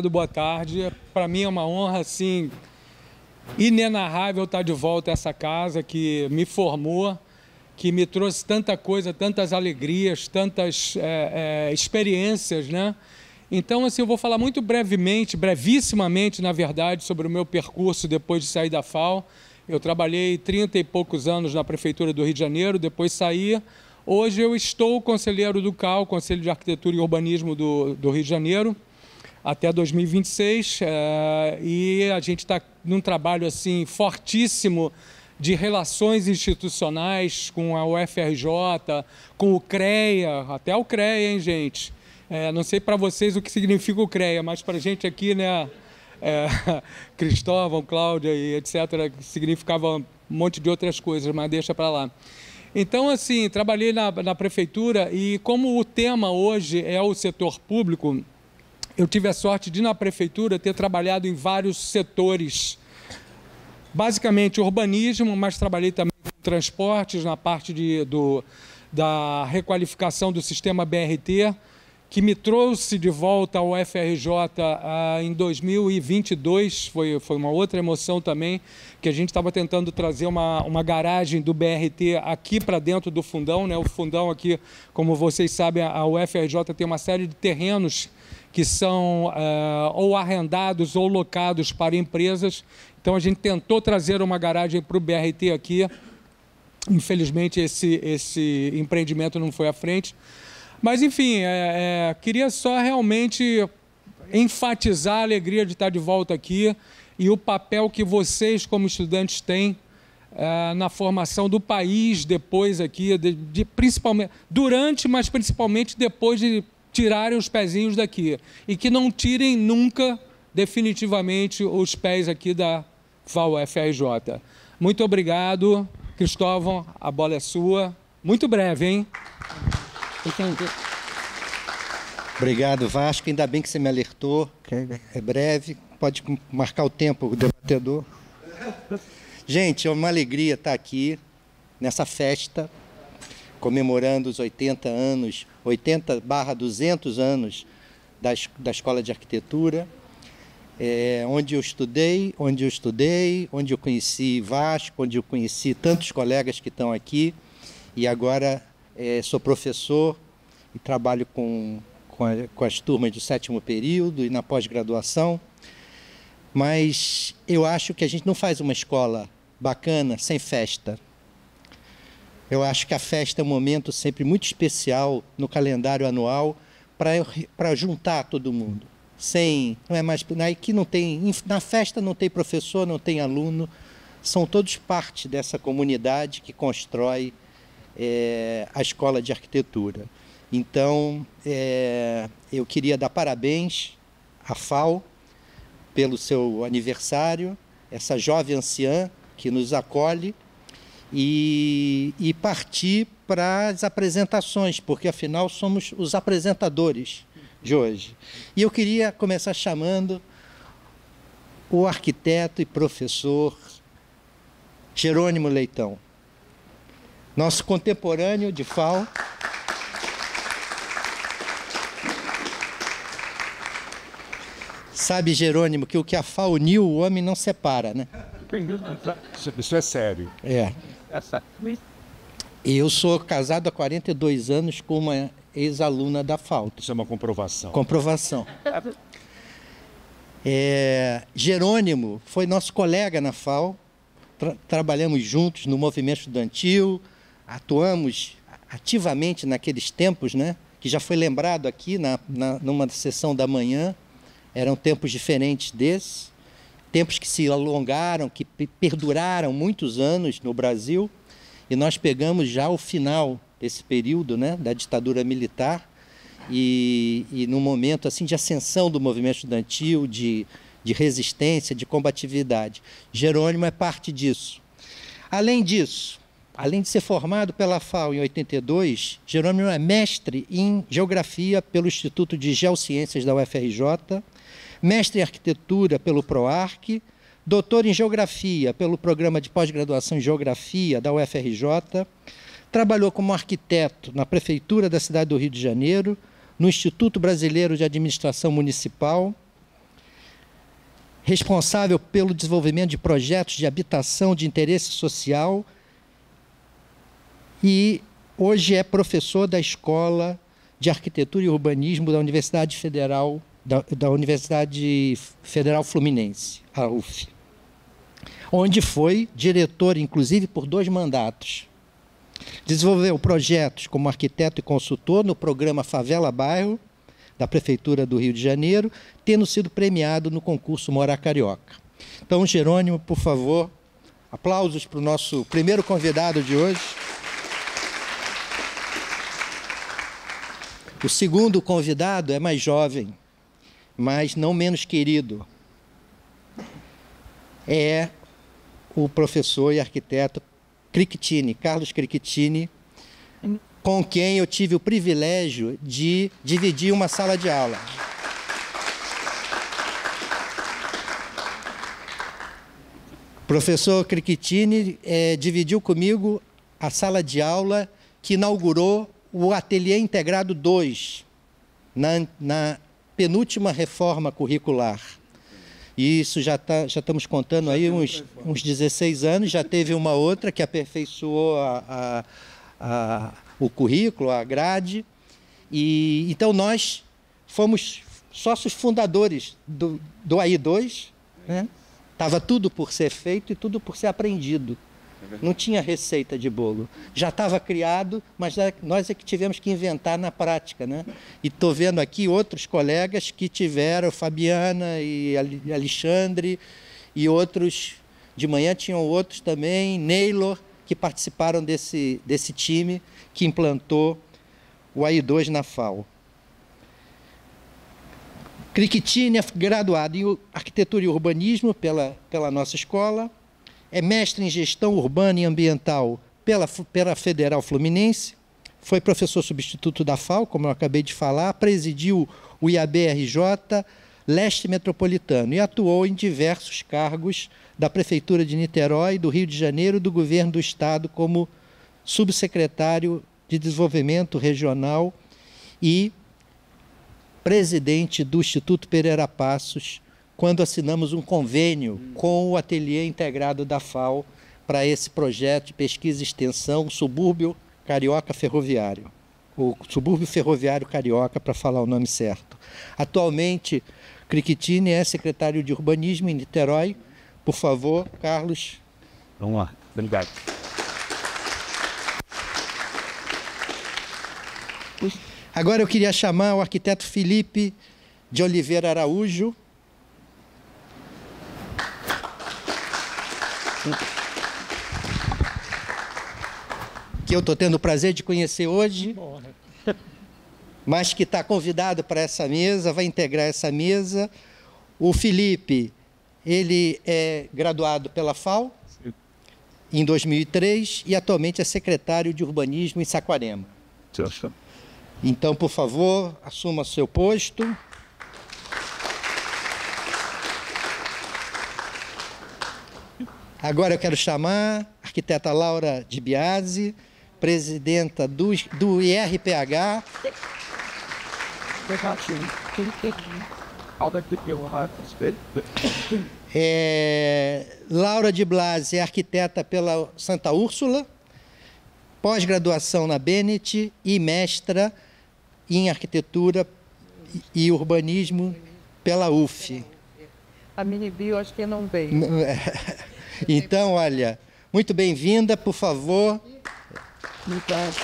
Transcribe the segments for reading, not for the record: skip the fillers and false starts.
Boa tarde. Para mim é uma honra, assim, inenarrável estar de volta a essa casa que me formou, que me trouxe tanta coisa, tantas alegrias, tantas experiências, né? Então, assim, eu vou falar muito brevemente, brevissimamente, na verdade, sobre o meu percurso depois de sair da FAO. Eu trabalhei 30 e poucos anos na Prefeitura do Rio de Janeiro, depois saí. Hoje eu estou conselheiro do CAU, Conselho de Arquitetura e Urbanismo do Rio de Janeiro, até 2026, e a gente está num trabalho assim fortíssimo de relações institucionais com a UFRJ, com o CREA, até o CREA, hein, gente? Não sei para vocês o que significa o CREA, mas para a gente aqui, né, Cristóvão, Cláudia e etc., significava um monte de outras coisas, mas deixa para lá. Então, assim, trabalhei na prefeitura e como o tema hoje é o setor público, eu tive a sorte de, na prefeitura, ter trabalhado em vários setores, basicamente urbanismo, mas trabalhei também com transportes, na parte da requalificação do sistema BRT, que me trouxe de volta ao UFRJ em 2022, foi uma outra emoção também, que a gente estava tentando trazer uma garagem do BRT aqui para dentro do fundão, né? O fundão aqui, como vocês sabem, a UFRJ tem uma série de terrenos que são ou arrendados ou locados para empresas. Então a gente tentou trazer uma garagem para o BRT aqui, infelizmente esse empreendimento não foi à frente. Mas, enfim, queria só realmente enfatizar a alegria de estar de volta aqui e o papel que vocês, como estudantes, têm na formação do país depois aqui, principalmente durante, mas principalmente depois de tirarem os pezinhos daqui. E que não tirem nunca, definitivamente, os pés aqui da FAO-UFRJ. Muito obrigado, Cristóvão, a bola é sua. Muito breve, hein? Obrigado, Vasco. Ainda bem que você me alertou. É breve. Pode marcar o tempo, o debatedor. Gente, é uma alegria estar aqui nessa festa, comemorando os 80 anos, 80/200 anos da Escola de Arquitetura, onde eu estudei, onde eu conheci Vasco, onde eu conheci tantos colegas que estão aqui, e agora sou professor e trabalho com as turmas do 7º período e na pós-graduação, mas eu acho que a gente não faz uma escola bacana sem festa. Eu acho que a festa é um momento sempre muito especial no calendário anual para juntar todo mundo. Não é mais, aqui não tem, na festa não tem professor, não tem aluno, são todos parte dessa comunidade que constrói a Escola de Arquitetura. Então, eu queria dar parabéns à FAO pelo seu aniversário, essa jovem anciã que nos acolhe, e partir para as apresentações, porque afinal somos os apresentadores de hoje. E eu queria começar chamando o arquiteto e professor Jerônimo Leitão, nosso contemporâneo de FAO. Sabe, Jerônimo, que o que a FAO uniu, o homem não separa, né? Isso é sério. Eu sou casado há 42 anos com uma ex-aluna da FAO. Isso é uma comprovação. Comprovação. Jerônimo foi nosso colega na FAO, trabalhamos juntos no movimento estudantil, atuamos ativamente naqueles tempos, né, que já foi lembrado aqui numa sessão da manhã. Eram tempos diferentes desses, tempos que se alongaram, que perduraram muitos anos no Brasil, e nós pegamos já o final desse período, né, da ditadura militar, e num momento assim, de ascensão do movimento estudantil, de resistência, de combatividade. Jerônimo é parte disso. Além disso, além de ser formado pela FAO em 82, Jerônimo é mestre em Geografia pelo Instituto de Geociências da UFRJ, mestre em Arquitetura pelo PROARC, doutor em Geografia pelo Programa de Pós-Graduação em Geografia da UFRJ, trabalhou como arquiteto na Prefeitura da cidade do Rio de Janeiro, no Instituto Brasileiro de Administração Municipal, responsável pelo desenvolvimento de projetos de habitação de interesse social e hoje é professor da Escola de Arquitetura e Urbanismo da Universidade Federal, da Universidade Federal Fluminense, a UF, onde foi diretor, inclusive, por 2 mandatos. Desenvolveu projetos como arquiteto e consultor no programa Favela Bairro, da Prefeitura do Rio de Janeiro, tendo sido premiado no concurso Morar Carioca. Então, Jerônimo, por favor, aplausos para o nosso primeiro convidado de hoje. O segundo convidado é mais jovem, mas não menos querido. É o professor e arquiteto Crichtini, Carlos Crichtini, com quem eu tive o privilégio de dividir uma sala de aula. O professor Crichtini dividiu comigo a sala de aula que inaugurou o Ateliê Integrado 2, na penúltima reforma curricular. E isso já estamos contando aí uns 16 anos, já teve uma outra que aperfeiçoou o currículo, a grade. E então nós fomos sócios fundadores do AI2, né? Estava tudo por ser feito e tudo por ser aprendido. Não tinha receita de bolo. Já estava criado, mas nós é que tivemos que inventar na prática, né? E estou vendo aqui outros colegas que tiveram, Fabiana e Alexandre, e outros, de manhã tinham outros também, Neylor, que participaram desse time que implantou o AI2 na FAO. Crichtini é graduado em Arquitetura e Urbanismo pela nossa escola, é mestre em Gestão Urbana e Ambiental pela Federal Fluminense, foi professor substituto da FAO, como eu acabei de falar, presidiu o IAB-RJ Leste Metropolitano e atuou em diversos cargos da Prefeitura de Niterói, do Rio de Janeiro, do Governo do Estado, como subsecretário de Desenvolvimento Regional e presidente do Instituto Pereira Passos, quando assinamos um convênio com o Ateliê Integrado da FAO para esse projeto de pesquisa e extensão Subúrbio Carioca Ferroviário, o Subúrbio Ferroviário Carioca, para falar o nome certo. Atualmente, Crichtini é secretário de Urbanismo em Niterói. Por favor, Carlos. Vamos lá, obrigado. Agora eu queria chamar o arquiteto Felipe de Oliveira Araújo, que eu estou tendo o prazer de conhecer hoje, mas que está convidado para essa mesa, vai integrar essa mesa. O Felipe, ele é graduado pela FAO em 2003 e atualmente é secretário de Urbanismo em Saquarema. Então, por favor, assuma seu posto. Agora eu quero chamar a arquiteta Laura Di Biasi, presidenta do IRPH. Laura Di Biasi é arquiteta pela Santa Úrsula, pós-graduação na Bennett e mestra em arquitetura e urbanismo pela UF. A mini bio acho que não veio. Então, olha, muito bem-vinda, por favor. Obrigada.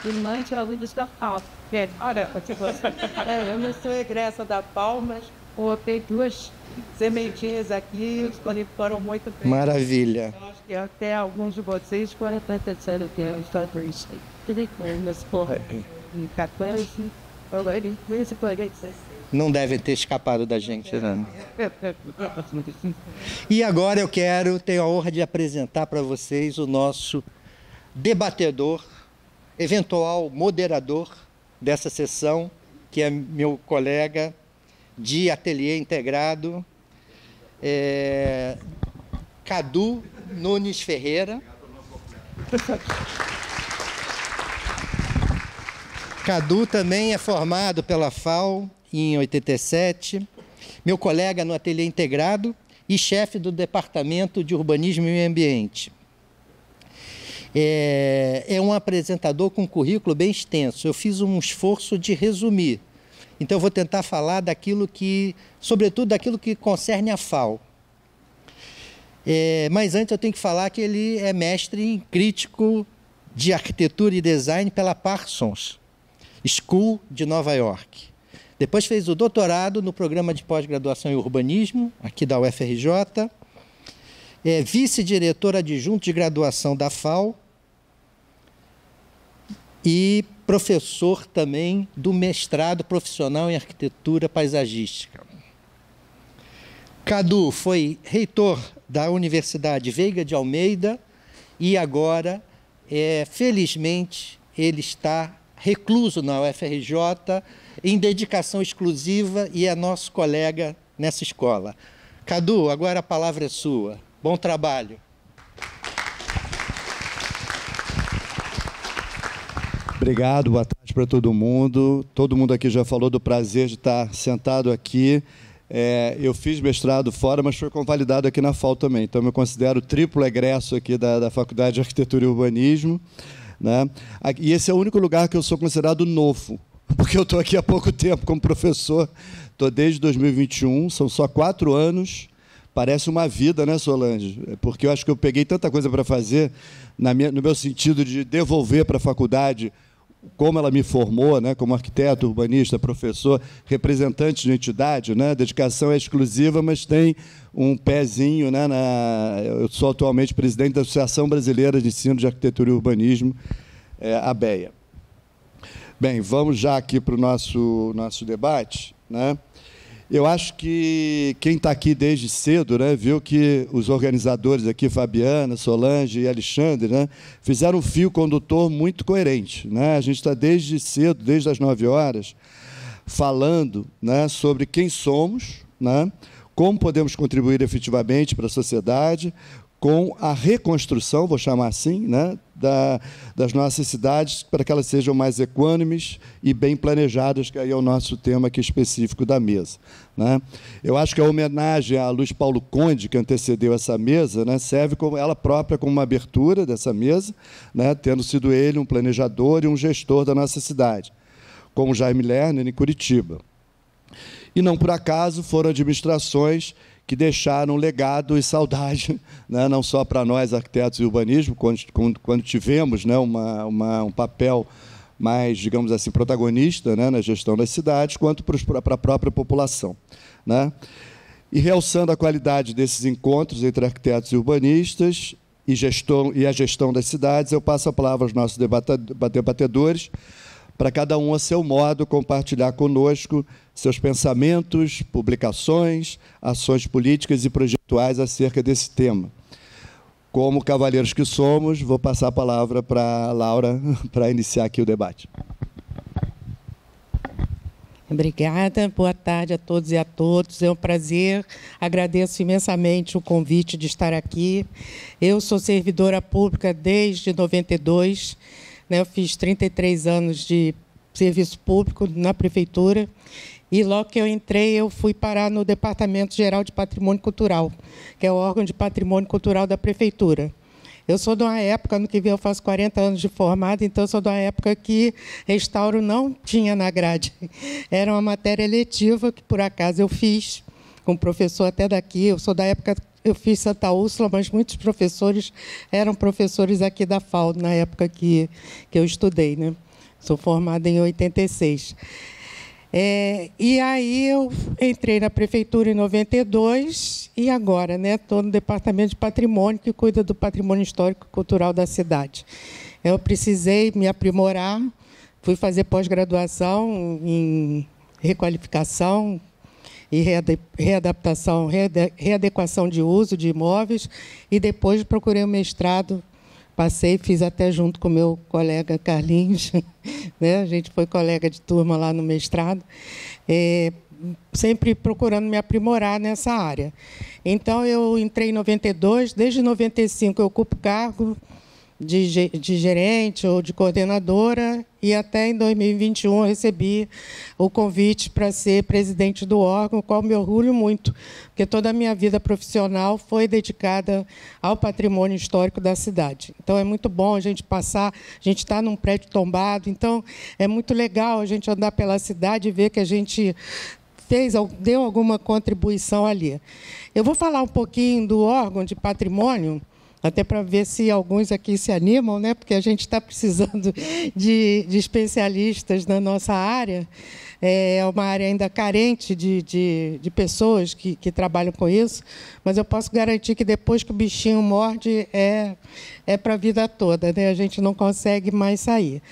Irmãs, alunos da FAO. Olha, eu não sou egressa da FAO, mas botei 2 sementinhas aqui, os foram muito bem. Maravilha. Eu acho que até alguns de vocês foram acontecendo que eu estou por isso. Nesse porra. Em 14, não devem ter escapado da gente, né? E agora eu tenho a honra de apresentar para vocês o nosso debatedor, eventual moderador dessa sessão, que é meu colega de ateliê integrado, Cadu Nunes Ferreira. Cadu também é formado pela FAO em 87, meu colega no Ateliê Integrado e chefe do Departamento de Urbanismo e Meio Ambiente. É um apresentador com um currículo bem extenso. Eu fiz um esforço de resumir. Então, eu vou tentar falar daquilo que, sobretudo, daquilo que concerne a FAO. Mas antes eu tenho que falar que ele é mestre em crítico de arquitetura e design pela Parsons School de Nova York. Depois fez o doutorado no programa de pós-graduação em urbanismo, aqui da UFRJ. É vice-diretor adjunto de graduação da FAO e professor também do mestrado profissional em arquitetura paisagística. Cadu foi reitor da Universidade Veiga de Almeida e agora, felizmente, ele está recluso na UFRJ em dedicação exclusiva e é nosso colega nessa escola. Cadu, agora a palavra é sua. Bom trabalho. Obrigado, boa tarde para todo mundo. Todo mundo aqui já falou do prazer de estar sentado aqui. Eu fiz mestrado fora, mas foi convalidado aqui na FAO também. Então, eu me considero triplo egresso aqui da Faculdade de Arquitetura e Urbanismo, né? E esse é o único lugar que eu sou considerado novo, porque eu estou aqui há pouco tempo como professor. Estou desde 2021, são só 4 anos. Parece uma vida, né, Solange? Porque eu acho que eu peguei tanta coisa para fazer, no meu sentido de devolver para a faculdade como ela me formou, né, como arquiteto, urbanista, professor, representante de entidade, né? A dedicação é exclusiva, mas tem um pezinho, né, eu sou atualmente presidente da Associação Brasileira de Ensino de Arquitetura e Urbanismo, a ABEA. Bem, vamos já aqui para o nosso debate, né? Eu acho que quem está aqui desde cedo, né, viu que os organizadores aqui, Fabiana, Solange e Alexandre, né, fizeram um fio condutor muito coerente, né? A gente está desde cedo, desde as 9 horas, falando, né, sobre quem somos, né, como podemos contribuir efetivamente para a sociedade, com a reconstrução, vou chamar assim, né, das nossas cidades, para que elas sejam mais equânimes e bem planejadas, que aí é o nosso tema aqui específico da mesa, né? Eu acho que a homenagem a Luiz Paulo Conde, que antecedeu essa mesa, né, serve como ela própria como uma abertura dessa mesa, né, tendo sido ele um planejador e um gestor da nossa cidade, como Jaime Lerner, em Curitiba. E, não por acaso, foram administrações que deixaram legado e saudade, né, não só para nós, arquitetos e urbanismo, quando tivemos, né, um papel mais, digamos assim, protagonista, né, na gestão das cidades, quanto para a própria população, né? E realçando a qualidade desses encontros entre arquitetos e urbanistas e a gestão das cidades, eu passo a palavra aos nossos debatedores, para cada um, a seu modo, compartilhar conosco seus pensamentos, publicações, ações políticas e projetuais acerca desse tema. Como cavalheiros que somos, vou passar a palavra para a Laura para iniciar aqui o debate. Obrigada, boa tarde a todos e a todas. É um prazer, agradeço imensamente o convite de estar aqui. Eu sou servidora pública desde 92, né, eu fiz 33 anos de serviço público na prefeitura e logo que eu entrei eu fui parar no Departamento Geral de Patrimônio Cultural, que é o órgão de patrimônio cultural da prefeitura. Eu sou de uma época, ano que vem eu faço 40 anos de formada, então eu sou de uma época que restauro não tinha na grade. Era uma matéria eletiva que, por acaso, eu fiz com um professor até daqui. Eu sou da época, eu fiz Santa Úrsula, mas muitos professores eram professores aqui da FAO, na época que eu estudei, né? Sou formada em 86. E aí eu entrei na prefeitura em 92 e agora, né, estou no departamento de patrimônio que cuida do patrimônio histórico e cultural da cidade. Eu precisei me aprimorar, fui fazer pós-graduação em requalificação e readaptação, readequação de uso de imóveis e depois procurei o mestrado. Passei, fiz até junto com o meu colega Carlinhos, né? A gente foi colega de turma lá no mestrado, sempre procurando me aprimorar nessa área. Então, eu entrei em 92, desde 95 eu ocupo cargo de gerente ou de coordenadora, e até em 2021 eu recebi o convite para ser presidente do órgão, qual me orgulho muito, porque toda a minha vida profissional foi dedicada ao patrimônio histórico da cidade. Então, é muito bom a gente passar, a gente está num prédio tombado, então é muito legal a gente andar pela cidade e ver que a gente deu alguma contribuição ali. Eu vou falar um pouquinho do órgão de patrimônio, até para ver se alguns aqui se animam, né? Porque a gente está precisando de especialistas na nossa área. É uma área ainda carente de pessoas que trabalham com isso, mas eu posso garantir que depois que o bichinho morde, é para a vida toda, né? A gente não consegue mais sair.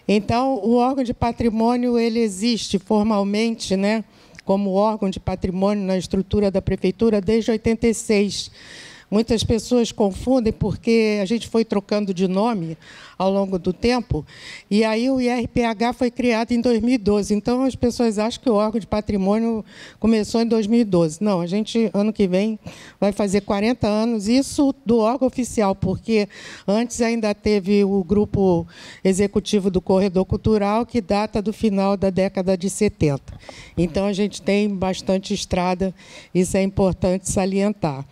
Então, o órgão de patrimônio ele existe formalmente, né, como órgão de patrimônio na estrutura da prefeitura desde 86. Muitas pessoas confundem porque a gente foi trocando de nome ao longo do tempo, e aí o IRPH foi criado em 2012. Então, as pessoas acham que o órgão de patrimônio começou em 2012. Não, a gente, ano que vem, vai fazer 40 anos, isso do órgão oficial, porque antes ainda teve o grupo executivo do Corredor Cultural, que data do final da década de 70. Então, a gente tem bastante estrada, isso é importante salientar.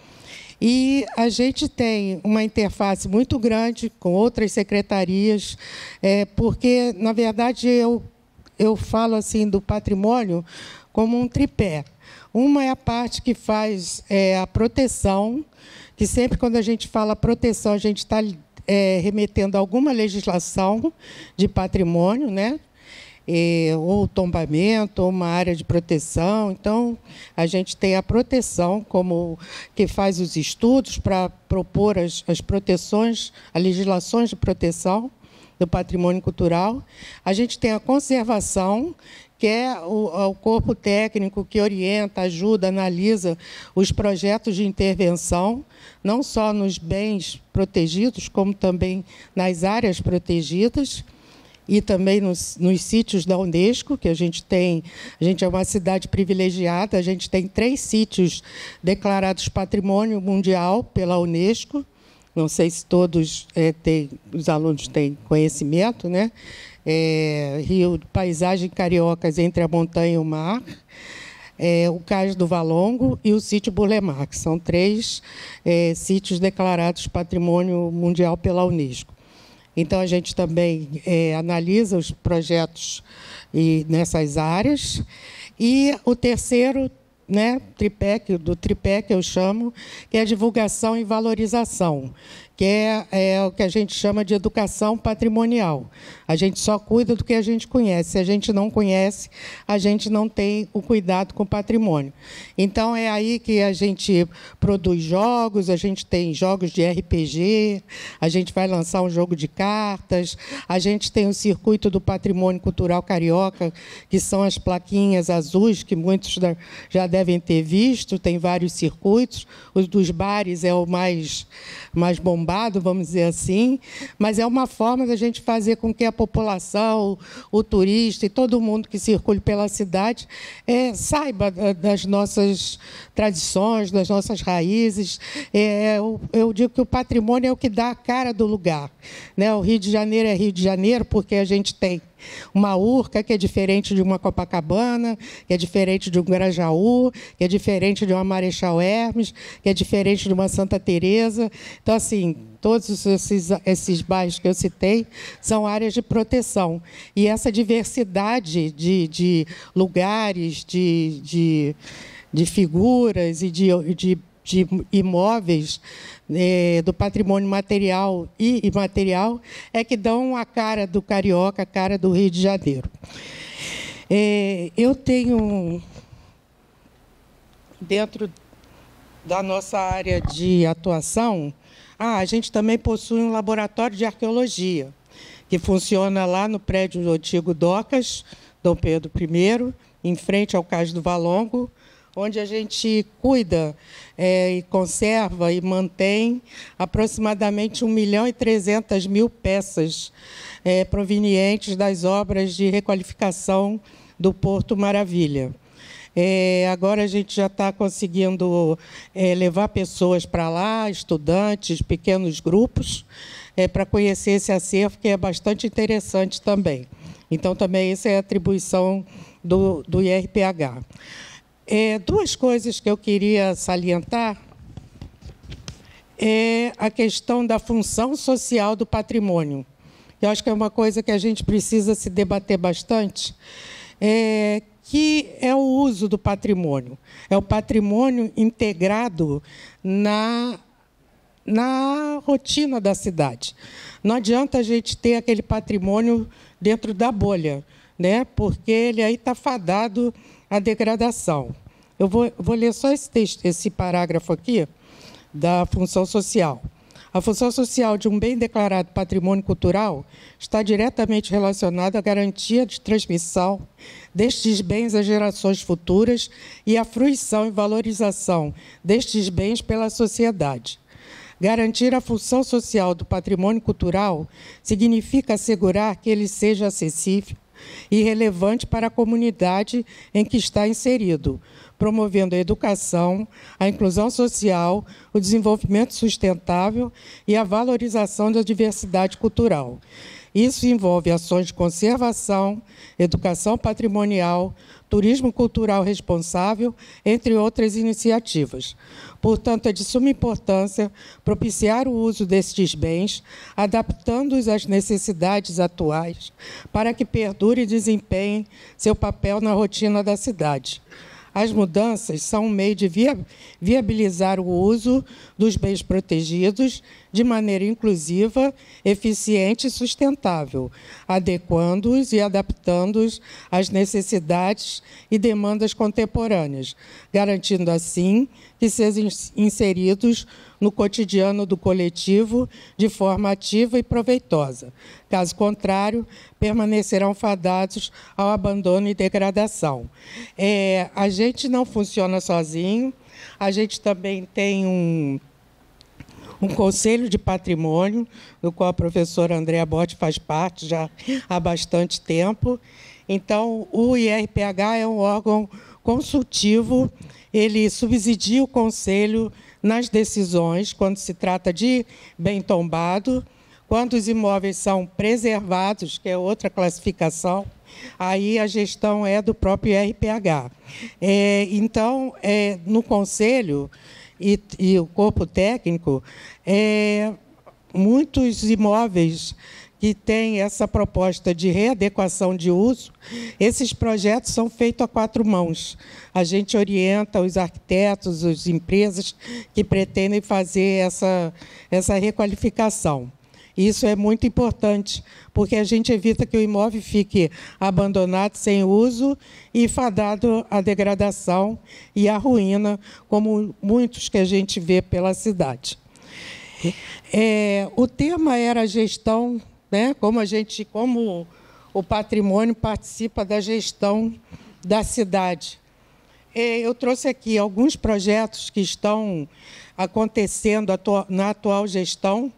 E a gente tem uma interface muito grande com outras secretarias, porque, na verdade, eu falo assim do patrimônio como um tripé. Uma é a parte que faz a proteção, que sempre quando a gente fala proteção, a gente está remetendo a alguma legislação de patrimônio, né? Ou tombamento, ou uma área de proteção. Então, a gente tem a proteção, como que faz os estudos para propor as proteções, as legislações de proteção do patrimônio cultural. A gente tem a conservação, que é o corpo técnico que orienta, ajuda, analisa os projetos de intervenção, não só nos bens protegidos, como também nas áreas protegidas, e também nos sítios da Unesco, que a gente é uma cidade privilegiada, a gente tem 3 sítios declarados Patrimônio Mundial pela Unesco, não sei se todos os alunos têm conhecimento, né? Rio de Paisagem Cariocas entre a montanha e o mar, o Cais do Valongo e o sítio Burle Marx. São 3 sítios declarados Patrimônio Mundial pela Unesco. Então, a gente também analisa os projetos nessas áreas. E o terceiro, né, tripé que eu chamo, que é a divulgação e valorização, que é o que a gente chama de educação patrimonial. A gente só cuida do que a gente conhece. Se a gente não conhece, a gente não tem o cuidado com o patrimônio. Então, é aí que a gente produz jogos, a gente tem jogos de RPG, a gente vai lançar um jogo de cartas, a gente tem o Circuito do Patrimônio Cultural Carioca, que são as plaquinhas azuis, que muitos já devem ter visto, tem vários circuitos. O dos bares é o mais bombado, vamos dizer assim, mas é uma forma da gente fazer com que a população, o turista e todo mundo que circule pela cidade saiba das nossas tradições, das nossas raízes. Eu digo que o patrimônio é o que dá a cara do lugar, né? O Rio de Janeiro é Rio de Janeiro porque a gente tem uma Urca, que é diferente de uma Copacabana, que é diferente de um Grajaú, que é diferente de uma Marechal Hermes, que é diferente de uma Santa Teresa. Então, assim, todos esses bairros que eu citei são áreas de proteção. E essa diversidade de lugares, de figuras e de imóveis do patrimônio material e imaterial é que dão a cara do carioca, a cara do Rio de Janeiro. Eu tenho, dentro da nossa área de atuação, a gente também possui um laboratório de arqueologia, que funciona lá no prédio do antigo Docas, Dom Pedro I, em frente ao Cais do Valongo, onde a gente cuida e conserva e mantém aproximadamente 1.300.000 peças provenientes das obras de requalificação do Porto Maravilha. Agora a gente já está conseguindo levar pessoas para lá, estudantes, pequenos grupos, para conhecer esse acervo, que é bastante interessante também. Então, também essa é a atribuição do IRPH. Duas coisas que eu queria salientar é a questão da função social do patrimônio. Eu acho que é uma coisa que a gente precisa se debater bastante, que é o uso do patrimônio. É o patrimônio integrado na rotina da cidade. Não adianta a gente ter aquele patrimônio dentro da bolha, né? Porque ele aí está fadado à degradação. Eu vou ler só esse parágrafo aqui da função social. A função social de um bem declarado patrimônio cultural está diretamente relacionada à garantia de transmissão destes bens às gerações futuras e à fruição e valorização destes bens pela sociedade. Garantir a função social do patrimônio cultural significa assegurar que ele seja acessível e relevante para a comunidade em que está inserido, promovendo a educação, a inclusão social, o desenvolvimento sustentável e a valorização da diversidade cultural. Isso envolve ações de conservação, educação patrimonial, turismo cultural responsável, entre outras iniciativas. Portanto, é de suma importância propiciar o uso destes bens, adaptando-os às necessidades atuais, para que perdure e desempenhem seu papel na rotina da cidade. As mudanças são um meio de viabilizar o uso dos bens protegidos de maneira inclusiva, eficiente e sustentável, adequando-os e adaptando-os às necessidades e demandas contemporâneas, garantindo, assim, que sejam inseridos no cotidiano do coletivo de forma ativa e proveitosa. Caso contrário, permanecerão fadados ao abandono e degradação. A gente não funciona sozinho, a gente também tem um conselho de patrimônio, do qual a professora Andréa Botti faz parte já há bastante tempo. Então, o IRPH é um órgão consultivo, ele subsidia o conselho nas decisões, quando se trata de bem tombado, quando os imóveis são preservados, que é outra classificação, aí a gestão é do próprio IRPH. Então, no conselho e o corpo técnico, muitos imóveis que têm essa proposta de readequação de uso, esses projetos são feitos a 4 mãos. A gente orienta os arquitetos, as empresas que pretendem fazer essa requalificação. Isso é muito importante, porque a gente evita que o imóvel fique abandonado, sem uso e fadado à degradação e à ruína, como muitos que a gente vê pela cidade. O tema era a gestão, né? Como o patrimônio participa da gestão da cidade. Eu trouxe aqui alguns projetos que estão acontecendo na atual gestão,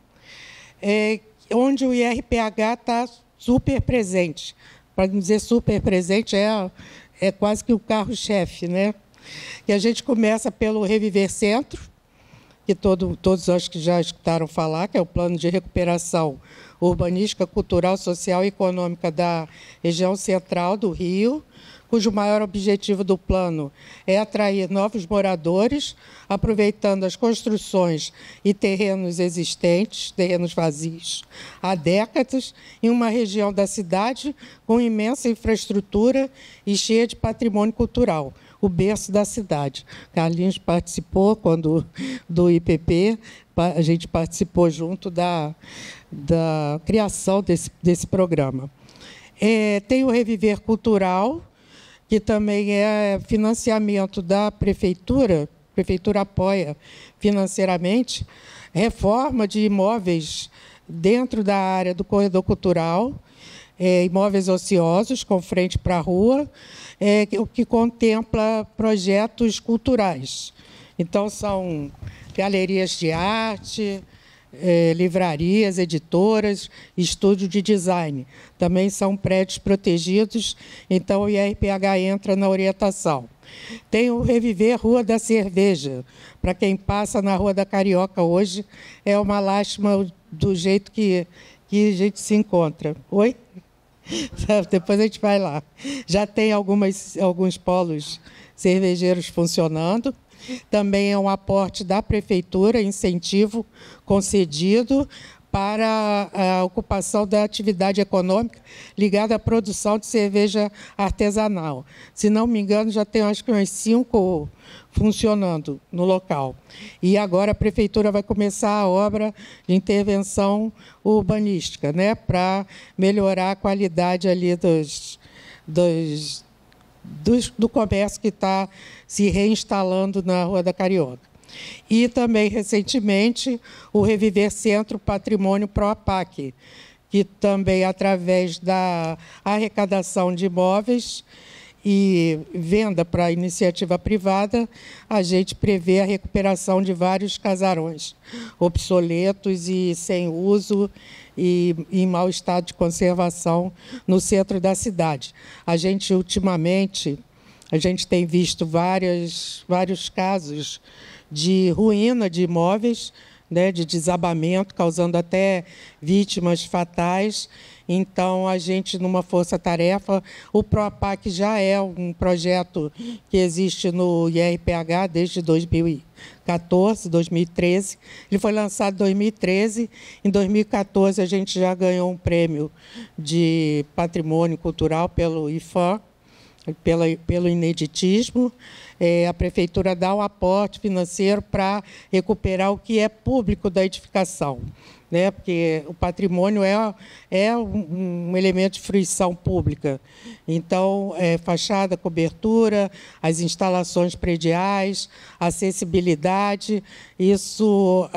onde o IRPH está super presente. Para não dizer super presente, é quase que o carro-chefe, né? E a gente começa pelo Reviver Centro, que todos acho que já escutaram falar, que é o plano de recuperação urbanística, cultural, social e econômica da região central do Rio, cujo maior objetivo do plano é atrair novos moradores, aproveitando as construções e terrenos existentes, terrenos vazios, há décadas, em uma região da cidade com imensa infraestrutura e cheia de patrimônio cultural, o berço da cidade. Carlinhos participou do IPP, a gente participou junto da criação desse programa. Tem o Reviver Cultural, que também é financiamento da Prefeitura, a Prefeitura apoia financeiramente, reforma de imóveis dentro da área do corredor cultural, imóveis ociosos, com frente para a rua, o que contempla projetos culturais. Então, são galerias de arte, livrarias, editoras, estúdio de design. Também são prédios protegidos, então o IRPH entra na orientação. Tem o Reviver Rua da Cerveja. Para quem passa na Rua da Carioca hoje, é uma lástima do jeito que a gente se encontra. Oi? Depois a gente vai lá. Já tem alguns polos cervejeiros funcionando. Também é um aporte da Prefeitura, incentivo concedido para a ocupação da atividade econômica ligada à produção de cerveja artesanal. Se não me engano, já tem acho que umas 5 funcionando no local. E agora a Prefeitura vai começar a obra de intervenção urbanística, né, para melhorar a qualidade ali do comércio que está se reinstalando na Rua da Carioca. E também, recentemente, o Reviver Centro Patrimônio PROAPAC, que também, através da arrecadação de imóveis e venda para iniciativa privada, a gente prevê a recuperação de vários casarões obsoletos e sem uso e em mau estado de conservação no centro da cidade. Ultimamente, a gente tem visto vários casos de ruína de imóveis, né, de desabamento, causando até vítimas fatais. Então, a gente, numa força-tarefa, o PROAPAC já é um projeto que existe no IRPH desde 2014, 2013. Ele foi lançado em 2013. Em 2014, a gente já ganhou um prêmio de patrimônio cultural pelo IFAM, pelo ineditismo. A Prefeitura dá um aporte financeiro para recuperar o que é público da edificação, né? Porque o patrimônio é um elemento de fruição pública. Então, fachada, cobertura, as instalações prediais, acessibilidade, isso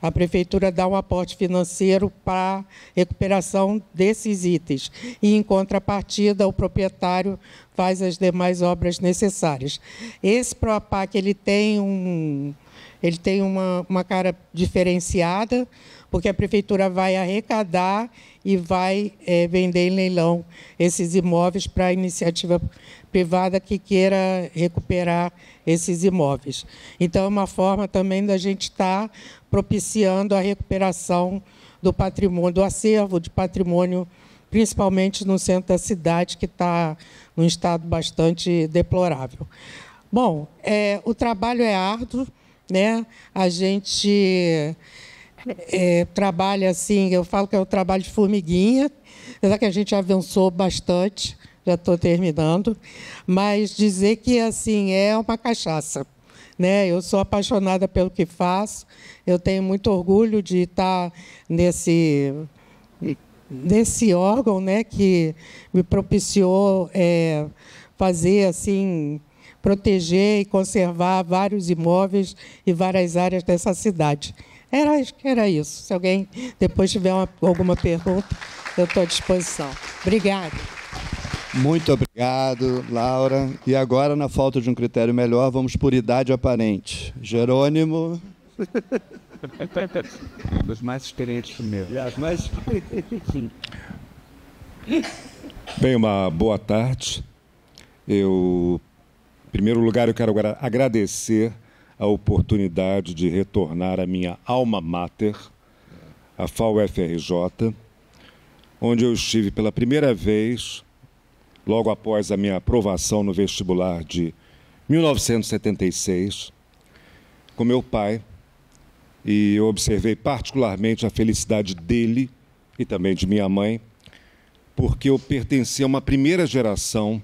a Prefeitura dá um aporte financeiro para a recuperação desses itens. E, em contrapartida, o proprietário faz as demais obras necessárias. Esse PROAPAC ele tem uma cara diferenciada, porque a Prefeitura vai arrecadar e vai vender em leilão esses imóveis para a iniciativa privada que queira recuperar esses imóveis. Então, é uma forma também da gente estar propiciando a recuperação do patrimônio, do acervo de patrimônio, principalmente no centro da cidade, que está num estado bastante deplorável. Bom, o trabalho é árduo, né? A gente trabalha assim, eu falo que é o trabalho de formiguinha, apesar que a gente avançou bastante, já estou terminando, mas dizer que assim é uma cachaça, né? Eu sou apaixonada pelo que faço, eu tenho muito orgulho de estar nesse órgão, né, que me propiciou fazer assim, proteger e conservar vários imóveis e várias áreas dessa cidade. Acho que era isso. Se alguém depois tiver alguma pergunta, eu estou à disposição. Obrigada. Muito obrigado, Laura. E agora, na falta de um critério melhor, vamos por idade aparente. Jerônimo. Dos mais experientes primeiro. Bem, uma boa tarde. Em primeiro lugar, eu quero agradecer a oportunidade de retornar à minha alma mater, a FAU-FRJ, onde eu estive pela primeira vez, logo após a minha aprovação no vestibular de 1976, com meu pai, e eu observei particularmente a felicidade dele e também de minha mãe, porque eu pertencia a uma primeira geração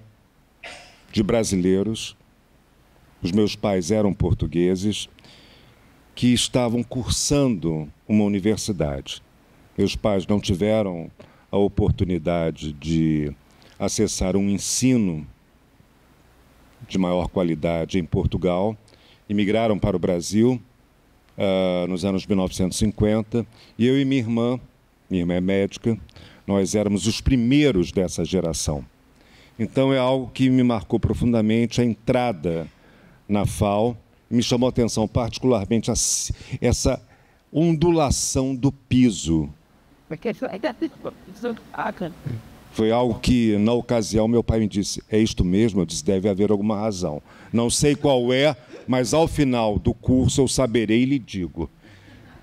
de brasileiros, os meus pais eram portugueses, que estavam cursando uma universidade. Meus pais não tiveram a oportunidade de acessar um ensino de maior qualidade em Portugal, imigraram para o Brasil nos anos 1950, e eu e minha irmã é médica, nós éramos os primeiros dessa geração. Então é algo que me marcou profundamente a entrada na FAU, me chamou a atenção particularmente essa ondulação do piso. Foi algo que, na ocasião, meu pai me disse, é isto mesmo? Eu disse, deve haver alguma razão. Não sei qual é, mas ao final do curso eu saberei e lhe digo.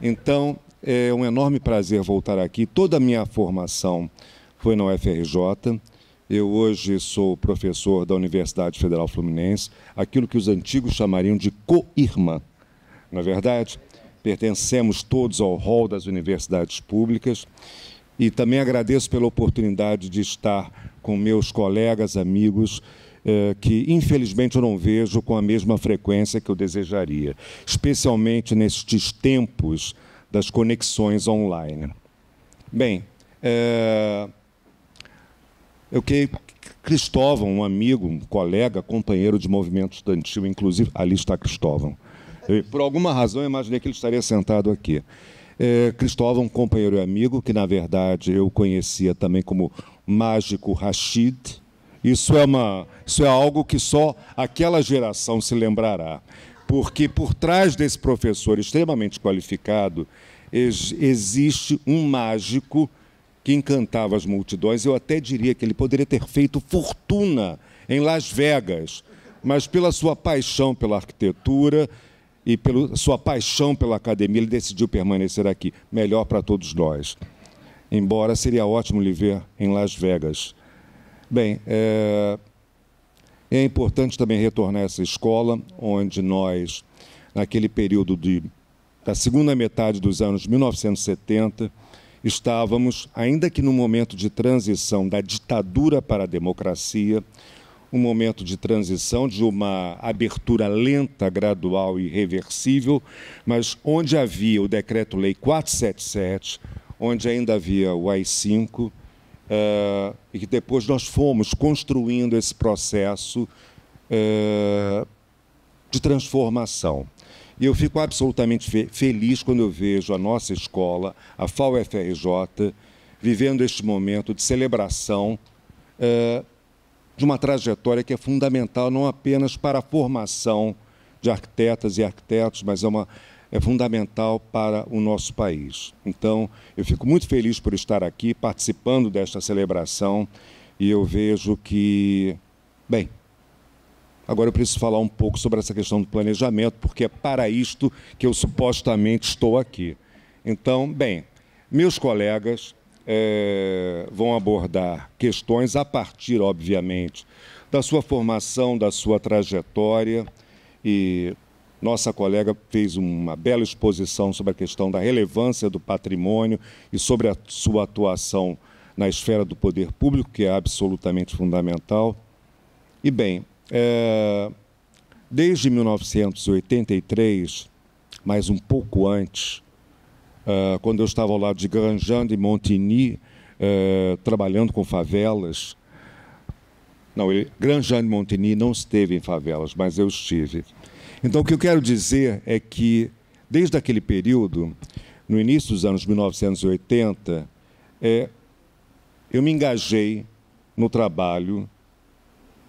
Então, é um enorme prazer voltar aqui. Toda a minha formação foi na UFRJ. Eu hoje sou professor da Universidade Federal Fluminense, aquilo que os antigos chamariam de co-irmã. Não é verdade? Pertencemos todos ao rol das universidades públicas. E também agradeço pela oportunidade de estar com meus colegas, amigos, que infelizmente eu não vejo com a mesma frequência que eu desejaria, especialmente nestes tempos das conexões online. Bem, Cristóvão, um amigo, um colega, companheiro de movimento estudantil, inclusive, ali está Cristóvão. Por alguma razão, eu imaginei que ele estaria sentado aqui. Cristóvão, um companheiro e amigo, que, na verdade, eu conhecia também como Mágico Rashid. Isso é algo que só aquela geração se lembrará. Porque, por trás desse professor extremamente qualificado, existe um mágico que encantava as multidões. Eu até diria que ele poderia ter feito fortuna em Las Vegas, mas pela sua paixão pela arquitetura e pela sua paixão pela academia, ele decidiu permanecer aqui. Melhor para todos nós. Embora seria ótimo lhe ver em Las Vegas. Bem, é importante também retornar a essa escola, onde nós, naquele período da segunda metade dos anos 1970, estávamos, ainda que no momento de transição da ditadura para a democracia, um momento de transição, de uma abertura lenta, gradual e irreversível, mas onde havia o Decreto-Lei 477, onde ainda havia o AI-5, e que depois nós fomos construindo esse processo de transformação. E eu fico absolutamente feliz quando eu vejo a nossa escola, a FAU-FRJ, vivendo este momento de celebração de uma trajetória que é fundamental não apenas para a formação de arquitetas e arquitetos, mas é fundamental para o nosso país. Então, eu fico muito feliz por estar aqui, participando desta celebração, e eu vejo que, bem, agora eu preciso falar um pouco sobre essa questão do planejamento, porque é para isto que eu supostamente estou aqui. Então, bem, meus colegas vão abordar questões a partir, obviamente, da sua formação, da sua trajetória, e nossa colega fez uma bela exposição sobre a questão da relevância do patrimônio e sobre a sua atuação na esfera do poder público, que é absolutamente fundamental. E, bem, desde 1983, mas um pouco antes, quando eu estava ao lado de Grandjean de Montigny, trabalhando com favelas. Não, Grandjean de Montigny não esteve em favelas, mas eu estive. Então, o que eu quero dizer é que, desde aquele período, no início dos anos 1980, eu me engajei no trabalho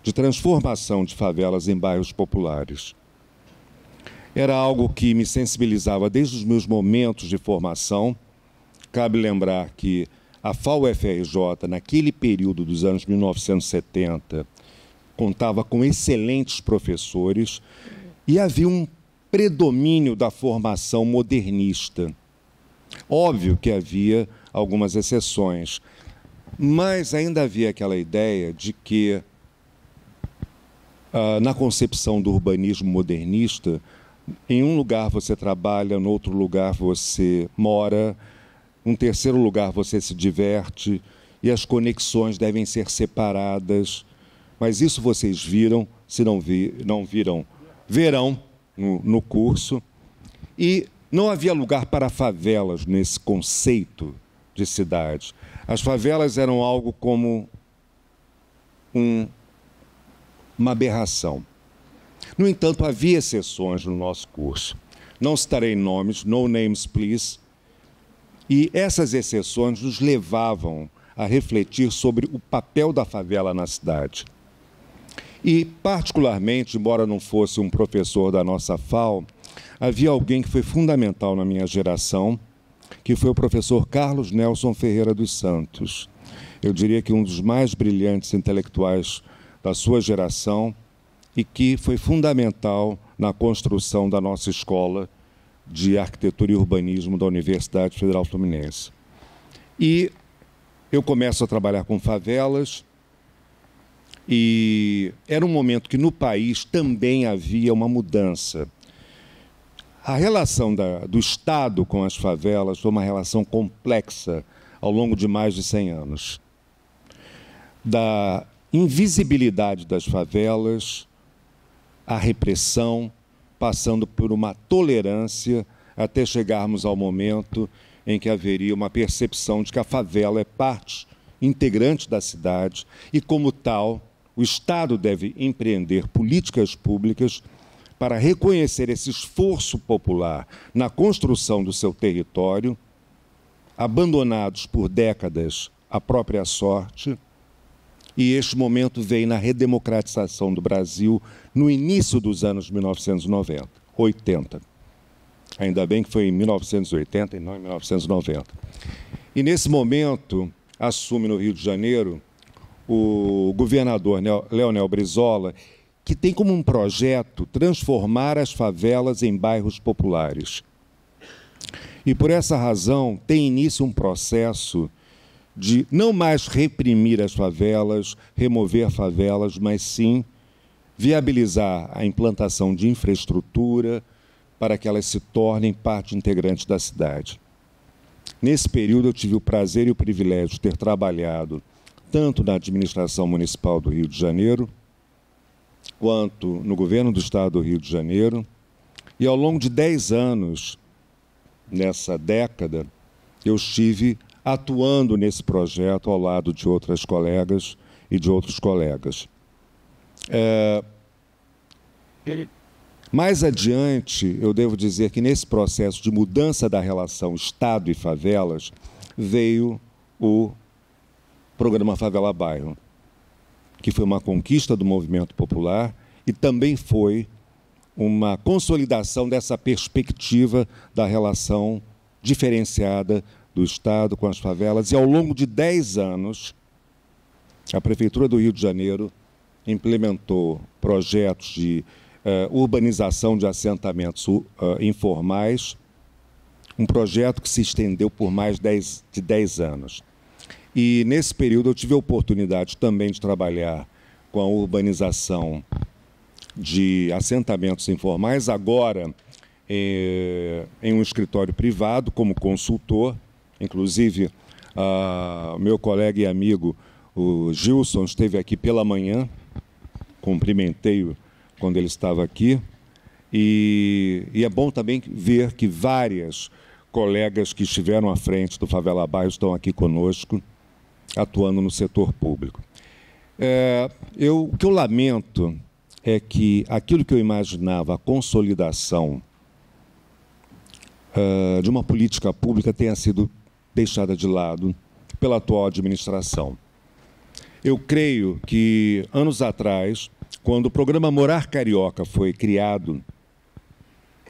de transformação de favelas em bairros populares. Era algo que me sensibilizava desde os meus momentos de formação. Cabe lembrar que a FAU-FRJ, naquele período dos anos 1970, contava com excelentes professores e havia um predomínio da formação modernista. Óbvio que havia algumas exceções, mas ainda havia aquela ideia de que, na concepção do urbanismo modernista, em um lugar você trabalha, no outro lugar você mora, num terceiro lugar você se diverte, e as conexões devem ser separadas. Mas isso vocês viram, se não viram, verão no curso. E não havia lugar para favelas nesse conceito de cidade. As favelas eram algo como uma aberração. No entanto, havia exceções no nosso curso. Não citarei nomes, no names, please. E essas exceções nos levavam a refletir sobre o papel da favela na cidade. E, particularmente, embora não fosse um professor da nossa FAU, havia alguém que foi fundamental na minha geração, que foi o professor Carlos Nelson Ferreira dos Santos. Eu diria que um dos mais brilhantes intelectuais da sua geração e que foi fundamental na construção da nossa escola de arquitetura e urbanismo da Universidade Federal Fluminense. E eu começo a trabalhar com favelas e era um momento que no país também havia uma mudança. A relação do Estado com as favelas foi uma relação complexa ao longo de mais de 100 anos. Da invisibilidade das favelas, a repressão, passando por uma tolerância até chegarmos ao momento em que haveria uma percepção de que a favela é parte integrante da cidade e, como tal, o Estado deve empreender políticas públicas para reconhecer esse esforço popular na construção do seu território, abandonados por décadas à própria sorte, e este momento veio na redemocratização do Brasil no início dos anos 1990, 80. Ainda bem que foi em 1980 e não em 1990. E nesse momento assume no Rio de Janeiro o governador Leonel Brizola, que tem como um projeto transformar as favelas em bairros populares. E por essa razão tem início um processo de não mais reprimir as favelas, remover favelas, mas sim viabilizar a implantação de infraestrutura para que elas se tornem parte integrante da cidade. Nesse período eu tive o prazer e o privilégio de ter trabalhado tanto na administração municipal do Rio de Janeiro, quanto no governo do Estado do Rio de Janeiro, e ao longo de 10 anos, nessa década, eu estive atuando nesse projeto ao lado de outras colegas e de outros colegas. Mais adiante, eu devo dizer que nesse processo de mudança da relação Estado e favelas, veio o Programa Favela Bairro, que foi uma conquista do movimento popular e também foi uma consolidação dessa perspectiva da relação diferenciada do Estado com as favelas. E ao longo de 10 anos, a Prefeitura do Rio de Janeiro implementou projetos de urbanização de assentamentos informais, um projeto que se estendeu por mais de 10 anos. E, nesse período, eu tive a oportunidade também de trabalhar com a urbanização de assentamentos informais, agora em um escritório privado, como consultor. Inclusive, meu colega e amigo, o Gilson, esteve aqui pela manhã, cumprimentei-o quando ele estava aqui, e é bom também ver que várias colegas que estiveram à frente do Favela Bairro estão aqui conosco, atuando no setor público. O que eu lamento é que aquilo que eu imaginava, a consolidação de uma política pública tenha sido deixada de lado pela atual administração. Eu creio que, anos atrás, quando o programa Morar Carioca foi criado,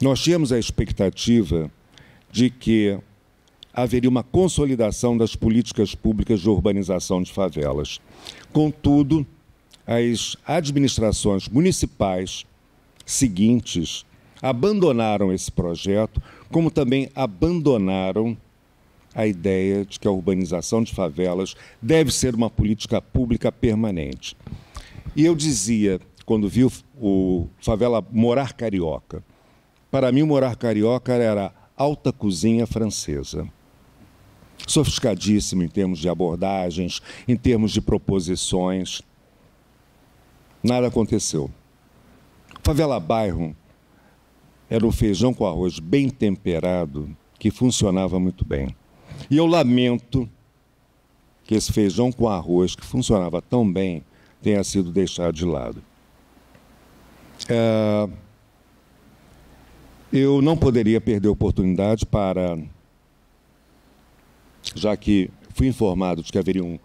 nós tínhamos a expectativa de que haveria uma consolidação das políticas públicas de urbanização de favelas. Contudo, as administrações municipais seguintes abandonaram esse projeto, como também abandonaram a ideia de que a urbanização de favelas deve ser uma política pública permanente. E eu dizia, quando vi o Favela Morar Carioca, para mim o Morar Carioca era alta cozinha francesa. Sofisticadíssimo em termos de abordagens, em termos de proposições. Nada aconteceu. Favela Bairro era um feijão com arroz bem temperado que funcionava muito bem. E eu lamento que esse feijão com arroz, que funcionava tão bem, tenha sido deixado de lado. Eu não poderia perder a oportunidade para, já que fui informado de que haveria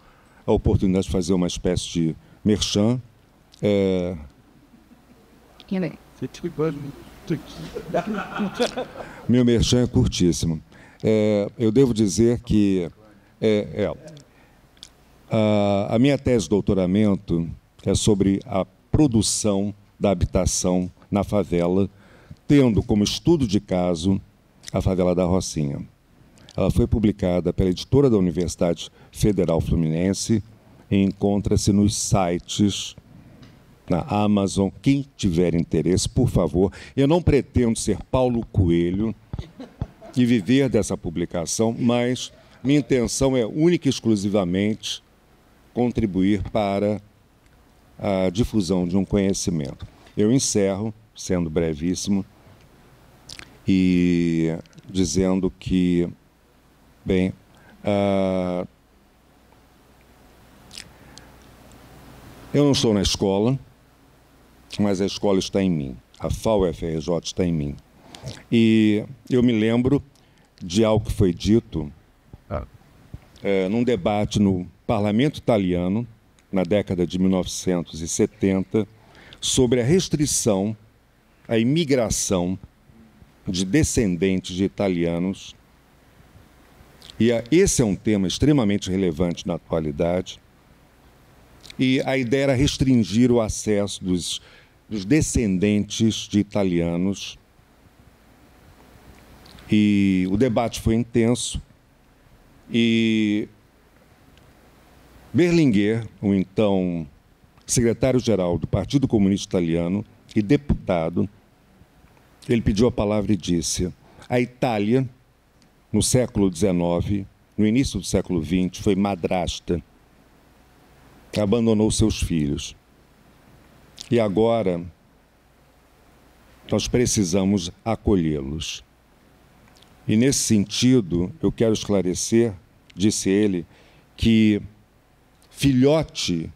a oportunidade de fazer uma espécie de merchan. Meu merchan é curtíssimo. Eu devo dizer que a minha tese de doutoramento é sobre a produção da habitação na favela, tendo como estudo de caso a favela da Rocinha. Ela foi publicada pela editora da Universidade Federal Fluminense e encontra-se nos sites, na Amazon. Quem tiver interesse, por favor. Eu não pretendo ser Paulo Coelho e viver dessa publicação, mas minha intenção é única e exclusivamente contribuir para a difusão de um conhecimento. Eu encerro, sendo brevíssimo, e dizendo que, bem, eu não estou na escola, mas a escola está em mim. A FAU-FRJ está em mim. E eu me lembro de algo que foi dito num debate no parlamento italiano, na década de 1970, sobre a restrição à imigração de descendentes de italianos. E esse é um tema extremamente relevante na atualidade. E a ideia era restringir o acesso dos descendentes de italianos. E o debate foi intenso. E Berlinguer, o então secretário-geral do Partido Comunista Italiano e deputado, ele pediu a palavra e disse: a Itália, no século XIX, no início do século XX, foi madrasta, abandonou seus filhos. E agora nós precisamos acolhê-los. E nesse sentido, eu quero esclarecer, disse ele, que filhote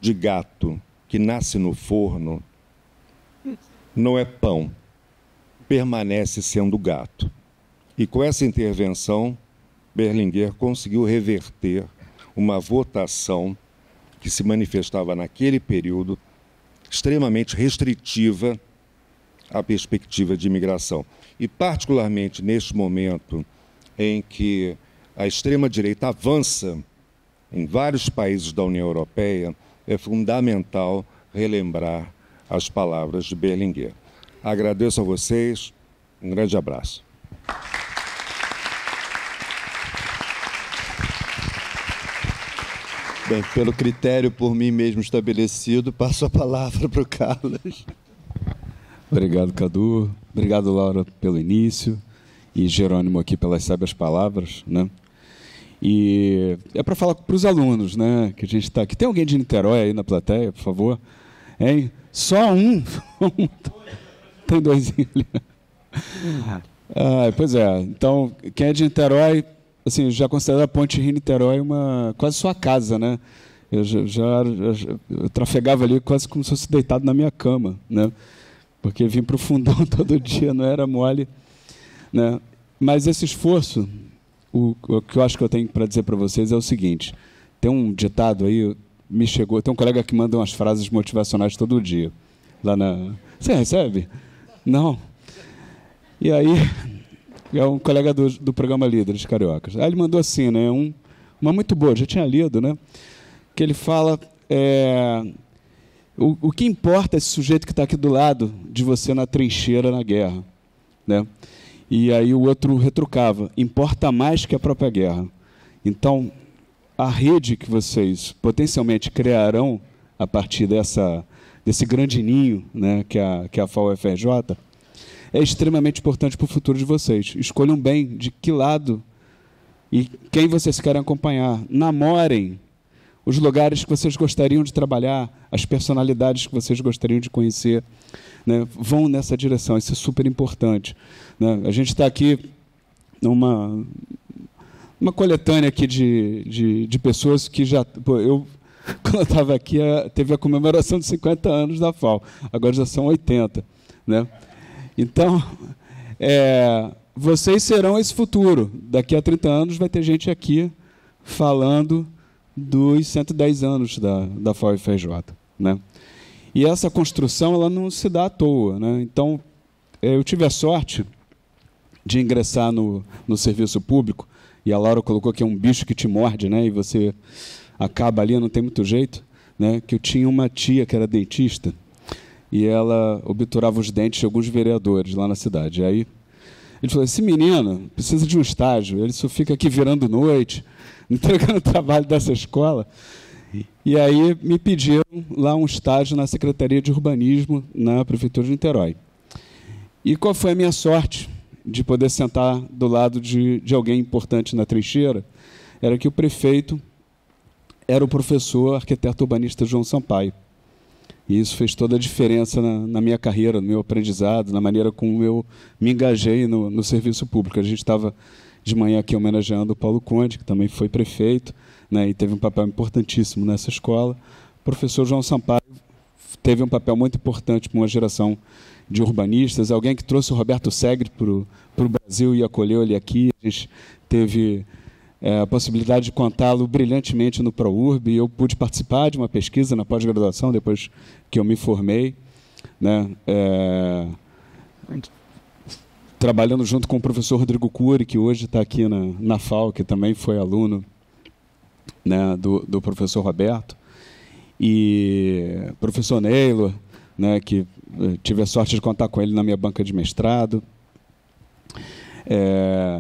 de gato que nasce no forno não é pão, permanece sendo gato. E com essa intervenção, Berlinguer conseguiu reverter uma votação que se manifestava naquele período extremamente restritiva à perspectiva de imigração. E particularmente neste momento em que a extrema-direita avança em vários países da União Europeia, é fundamental relembrar as palavras de Berlinguer. Agradeço a vocês, um grande abraço. Bem, pelo critério por mim mesmo estabelecido, passo a palavra para o Carlos. Obrigado, Cadu. Obrigado, Laura, pelo início. E Jerônimo aqui pelas sábias palavras, né? E é para falar para os alunos, né, que a gente está aqui. Tem alguém de Niterói aí na plateia, por favor? Hein? Só um? Tem dois ali. Pois é. Então, quem é de Niterói, assim, já considera a Ponte Rio-Niterói quase sua casa, né? Eu eu trafegava ali quase como se fosse deitado na minha cama, né? Porque vim para o fundão todo dia, não era mole, né? Mas esse esforço, o que eu acho que eu tenho para dizer para vocês é o seguinte: tem um ditado aí, me chegou, tem um colega que manda umas frases motivacionais todo dia. Lá na... Você recebe? Não. E aí, é um colega do programa Líderes Cariocas. Aí ele mandou assim, né? Uma muito boa, já tinha lido, né? Que ele fala... O que importa é esse sujeito que está aqui do lado de você na trincheira, na guerra, né? E aí o outro retrucava: importa mais que a própria guerra. Então, a rede que vocês potencialmente criarão a partir desse grande ninho, né, que é a FAU-FRJ, é extremamente importante para o futuro de vocês. Escolham bem de que lado e quem vocês querem acompanhar. Namorem os lugares que vocês gostariam de trabalhar, as personalidades que vocês gostariam de conhecer, né? Vão nessa direção, isso é super importante, né? A gente está aqui numa coletânea aqui de pessoas que já... quando eu estava aqui, teve a comemoração de 50 anos da FAU, agora já são 80, né? Então, vocês serão esse futuro. Daqui a 30 anos vai ter gente aqui falando dos 110 anos da FAU-FRJ, né? E essa construção ela não se dá à toa, né? Então, eu tive a sorte de ingressar no serviço público, e a Laura colocou que é um bicho que te morde, né? E você acaba ali, não tem muito jeito, né? Que eu tinha uma tia que era dentista e ela obturava os dentes de alguns vereadores lá na cidade. E aí ele falou, esse menino precisa de um estágio, ele só fica aqui virando noite, entregando o trabalho dessa escola. E aí me pediram lá um estágio na Secretaria de Urbanismo na Prefeitura de Niterói. E qual foi a minha sorte de poder sentar do lado de alguém importante na trincheira? Era que o prefeito era o professor arquiteto urbanista João Sampaio. E isso fez toda a diferença na minha carreira, no meu aprendizado, na maneira como eu me engajei no serviço público. A gente estava de manhã aqui homenageando o Paulo Conde, que também foi prefeito, né, e teve um papel importantíssimo nessa escola. O professor João Sampaio teve um papel muito importante para uma geração de urbanistas, alguém que trouxe o Roberto Segre para o Brasil e acolheu ele aqui. A gente teve a possibilidade de contá-lo brilhantemente no ProURB, e eu pude participar de uma pesquisa na pós-graduação, depois que eu me formei, né, trabalhando junto com o professor Rodrigo Cury, que hoje está aqui na FAO, que também foi aluno, né, do professor Roberto, e professor Neylor, né, que tive a sorte de contar com ele na minha banca de mestrado.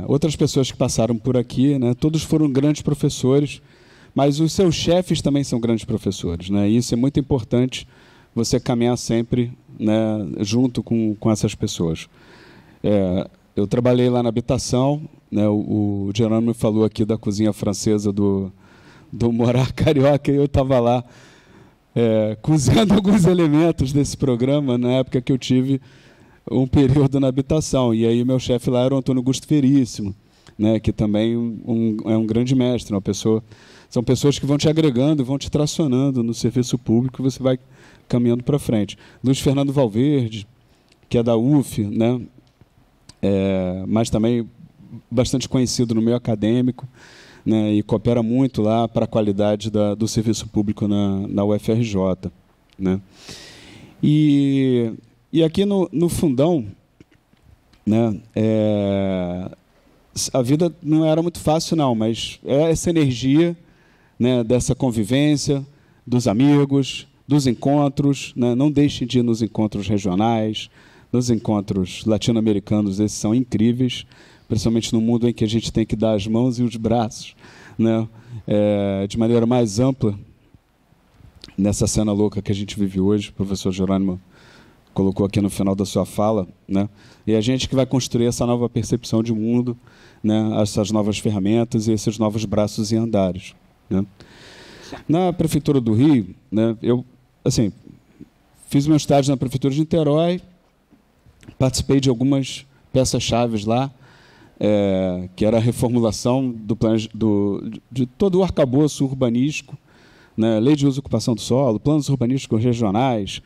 Outras pessoas que passaram por aqui, né, todos foram grandes professores, mas os seus chefes também são grandes professores, né, e isso é muito importante, você caminhar sempre, né, junto com essas pessoas. Eu trabalhei lá na habitação, né, o Jerônimo falou aqui da cozinha francesa do Morar Carioca, e eu estava lá cozinhando alguns elementos desse programa na época que eu tive um período na habitação. E aí meu chefe lá era o Antônio Augusto Veríssimo, né, que também é um grande mestre, uma pessoa, são pessoas que vão te agregando, vão te tracionando no serviço público, e você vai caminhando para frente. Luiz Fernando Valverde, que é da UF, né, mas também bastante conhecido no meio acadêmico, né, e coopera muito lá para a qualidade do serviço público na UFRJ. Né. E aqui no Fundão, né, a vida não era muito fácil, não, mas é essa energia, né, dessa convivência, dos amigos, dos encontros, né, não deixem de ir nos encontros regionais, nos encontros latino-americanos, esses são incríveis, principalmente no mundo em que a gente tem que dar as mãos e os braços, né, de maneira mais ampla, nessa cena louca que a gente vive hoje. O professor Jerônimo colocou aqui no final da sua fala, né, e a gente que vai construir essa nova percepção de mundo, né, essas novas ferramentas e esses novos braços e andares. Né. Na Prefeitura do Rio, né, eu fiz meu estágio na Prefeitura de Niterói, participei de algumas peças-chave lá, que era a reformulação de todo o arcabouço urbanístico, né, lei de uso e ocupação do solo, planos urbanísticos regionais,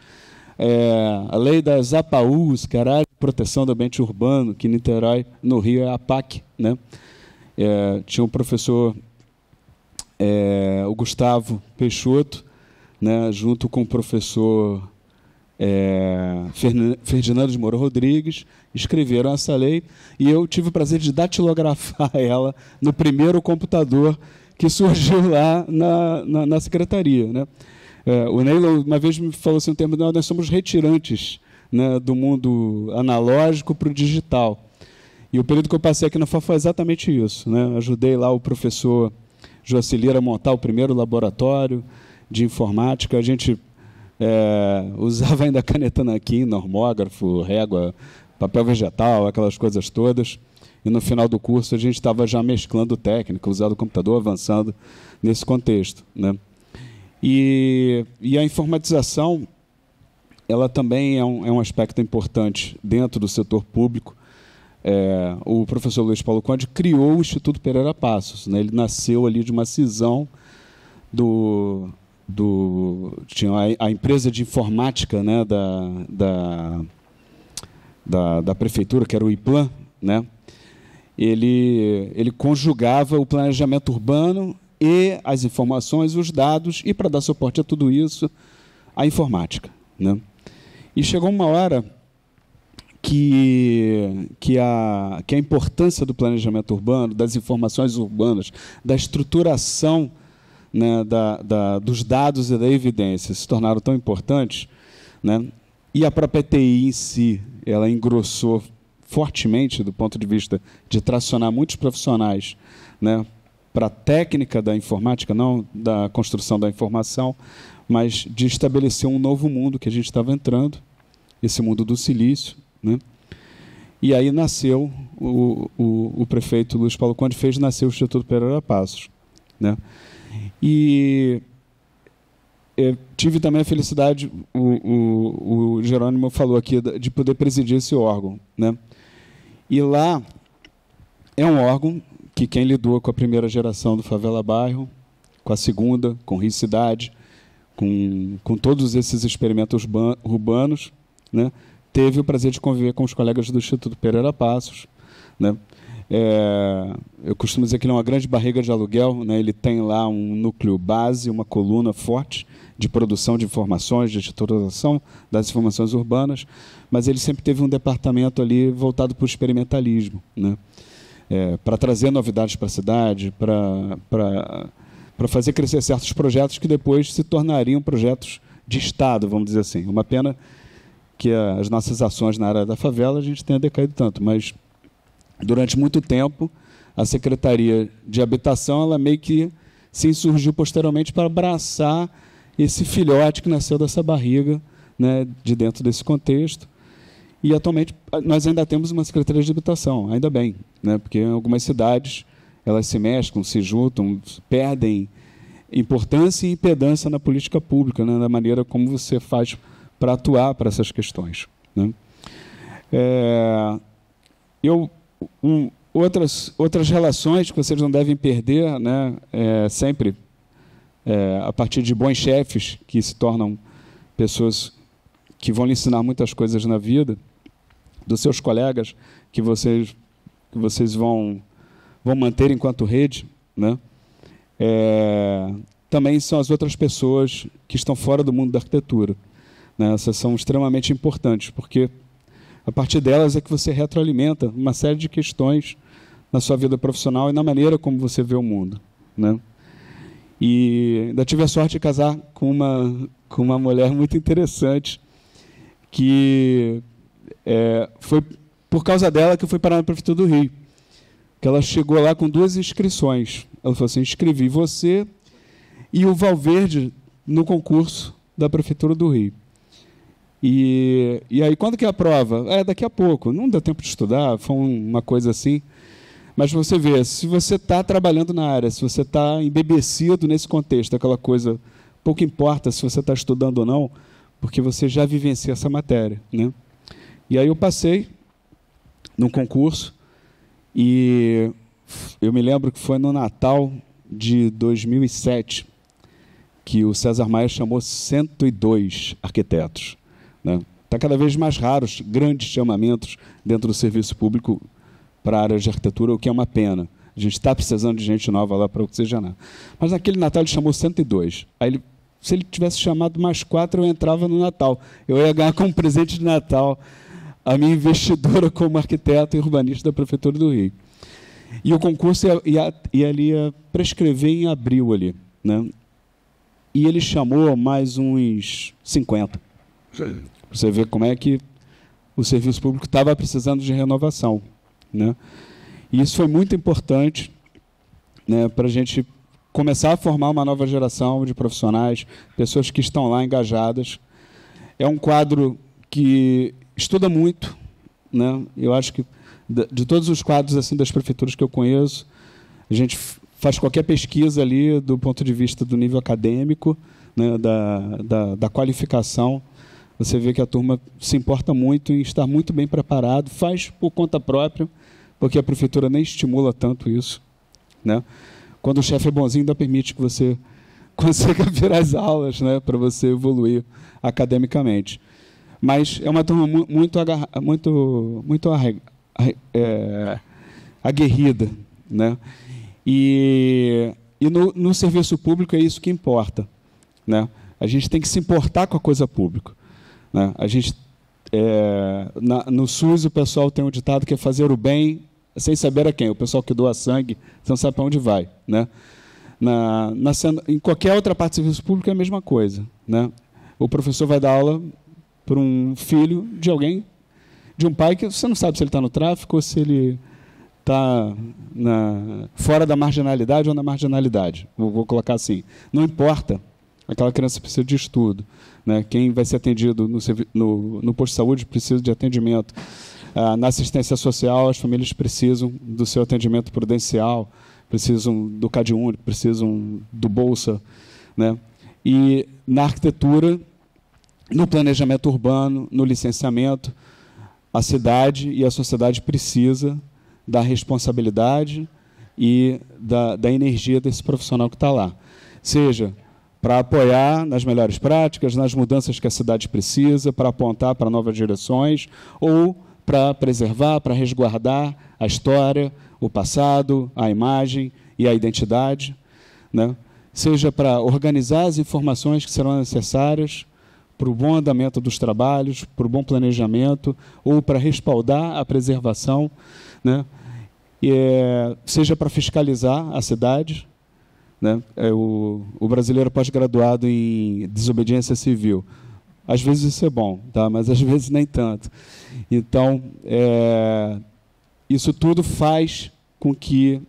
a lei das APAUs, que era a área de proteção do ambiente urbano, que em Niterói, no Rio, é a APAC. Né? Tinha um professor, o Gustavo Peixoto, né, junto com o professor Ferdinando de Moura Rodrigues, escreveram essa lei, e eu tive o prazer de datilografar ela no primeiro computador que surgiu lá na secretaria. Né? O Neylor uma vez me falou assim, um termo, nós somos retirantes, né, do mundo analógico para o digital. E o período que eu passei aqui na FAO foi exatamente isso. Né? Ajudei lá o professor Joacilira a montar o primeiro laboratório de informática. A gente usava ainda caneta nanquim, normógrafo, régua, papel vegetal, aquelas coisas todas. E no final do curso a gente estava já mesclando técnica, usando o computador, avançando nesse contexto. Né? E a informatização, ela também é um aspecto importante dentro do setor público. O professor Luiz Paulo Conde criou o Instituto Pereira Passos. Né? Ele nasceu ali de uma cisão tinha a empresa de informática, né, da prefeitura, que era o IPLAN, né? Ele conjugava o planejamento urbano e as informações, os dados, e para dar suporte a tudo isso, a informática. Né? E chegou uma hora que que a importância do planejamento urbano, das informações urbanas, da estruturação, né, dos dados e da evidência se tornaram tão importantes, né, e a própria TI em si, ela engrossou fortemente do ponto de vista de tracionar muitos profissionais, né, para a técnica da informática, não da construção da informação, mas de estabelecer um novo mundo que a gente estava entrando, esse mundo do silício, né? E aí nasceu, o prefeito Luiz Paulo Conde fez nascer o Instituto Pereira Passos, né? E tive também a felicidade, o Jerônimo falou aqui, de poder presidir esse órgão, né? E lá é um órgão que quem lidou com a primeira geração do Favela Bairro, com a segunda, com Rio Cidade, com todos esses experimentos urbanos, né, teve o prazer de conviver com os colegas do Instituto Pereira Passos, né? Eu costumo dizer que ele é uma grande barriga de aluguel, né? Ele tem lá um núcleo base, uma coluna forte de produção de informações, de estruturação das informações urbanas, mas ele sempre teve um departamento ali voltado para o experimentalismo, né? Para trazer novidades para a cidade, para fazer crescer certos projetos que depois se tornariam projetos de Estado, vamos dizer assim. Uma pena que as nossas ações na área da favela a gente tenha decaído tanto, mas durante muito tempo a Secretaria de Habitação ela meio que se insurgiu posteriormente para abraçar esse filhote que nasceu dessa barriga, né, de dentro desse contexto. E, atualmente, nós ainda temos uma Secretaria de Habitação, ainda bem, né, porque em algumas cidades elas se mesclam, se juntam, perdem importância e impedância na política pública, né, na maneira como você faz para atuar para essas questões, né. Outras relações que vocês não devem perder, né, sempre a partir de bons chefes que se tornam pessoas que vão lhe ensinar muitas coisas na vida, dos seus colegas que vocês vão manter enquanto rede, né? Também são as outras pessoas que estão fora do mundo da arquitetura, né? Essas são extremamente importantes, porque a partir delas é que você retroalimenta uma série de questões na sua vida profissional e na maneira como você vê o mundo, né? E ainda tive a sorte de casar com uma mulher muito interessante, que foi por causa dela que eu fui parar na Prefeitura do Rio. Que ela chegou lá com 2 inscrições. Ela falou assim: inscrevi você e o Valverde no concurso da Prefeitura do Rio. E aí, quando que é a prova? Daqui a pouco. Não deu tempo de estudar, foi uma coisa assim. Mas você vê, se você está trabalhando na área, se você está embebecido nesse contexto, aquela coisa, pouco importa se você está estudando ou não, porque você já vivencia essa matéria, né? E aí eu passei num concurso e eu me lembro que foi no Natal de 2007 que o César Maia chamou 102 arquitetos, né? Está cada vez mais raros grandes chamamentos dentro do serviço público para a área de arquitetura, o que é uma pena. A gente está precisando de gente nova lá para oxigenar. Mas naquele Natal ele chamou 102. Aí se ele tivesse chamado mais 4, eu entrava no Natal. Eu ia ganhar como presente de Natal a minha investidora como arquiteto e urbanista da Prefeitura do Rio. E o concurso ia prescrever em abril ali, né? E ele chamou mais uns 50. Você vê como é que o serviço público estava precisando de renovação, né? E isso foi muito importante, né, para a gente começar a formar uma nova geração de profissionais, pessoas que estão lá engajadas. É um quadro que estuda muito, né? Eu acho que de todos os quadros assim das prefeituras que eu conheço, a gente faz qualquer pesquisa ali do ponto de vista do nível acadêmico, né, da qualificação. Você vê que a turma se importa muito em estar muito bem preparado, faz por conta própria, porque a prefeitura nem estimula tanto isso, né? Quando o chefe é bonzinho, ainda permite que você consiga vir às aulas, né, para você evoluir academicamente. Mas é uma turma muito aguerrida, né? E no serviço público é isso que importa, né? A gente tem que se importar com a coisa pública, né? A gente no SUS o pessoal tem um ditado que é fazer o bem sem saber a quem. O pessoal que doa sangue, você não sabe para onde vai, né? Em qualquer outra parte do serviço público é a mesma coisa, né? O professor vai dar aula para um filho de alguém, de um pai que você não sabe se ele está no tráfico ou se ele está fora da marginalidade ou na marginalidade. Vou colocar assim. Não importa, aquela criança precisa de estudo, né? Quem vai ser atendido no posto de saúde precisa de atendimento. Na assistência social, as famílias precisam do seu atendimento prudencial, precisam do CAD único, precisam do Bolsa, né? E na arquitetura, no planejamento urbano, no licenciamento, a cidade e a sociedade precisa da responsabilidade e da energia desse profissional que está lá. Seja para apoiar nas melhores práticas, nas mudanças que a cidade precisa, para apontar para novas direções, ou para preservar, para resguardar a história, o passado, a imagem e a identidade, né? Seja para organizar as informações que serão necessárias para o bom andamento dos trabalhos, para o bom planejamento, ou para respaldar a preservação, né? Seja para fiscalizar a cidade, né? O brasileiro pós-graduado em desobediência civil. Às vezes isso é bom, tá? Mas às vezes nem tanto. Então, isso tudo faz com que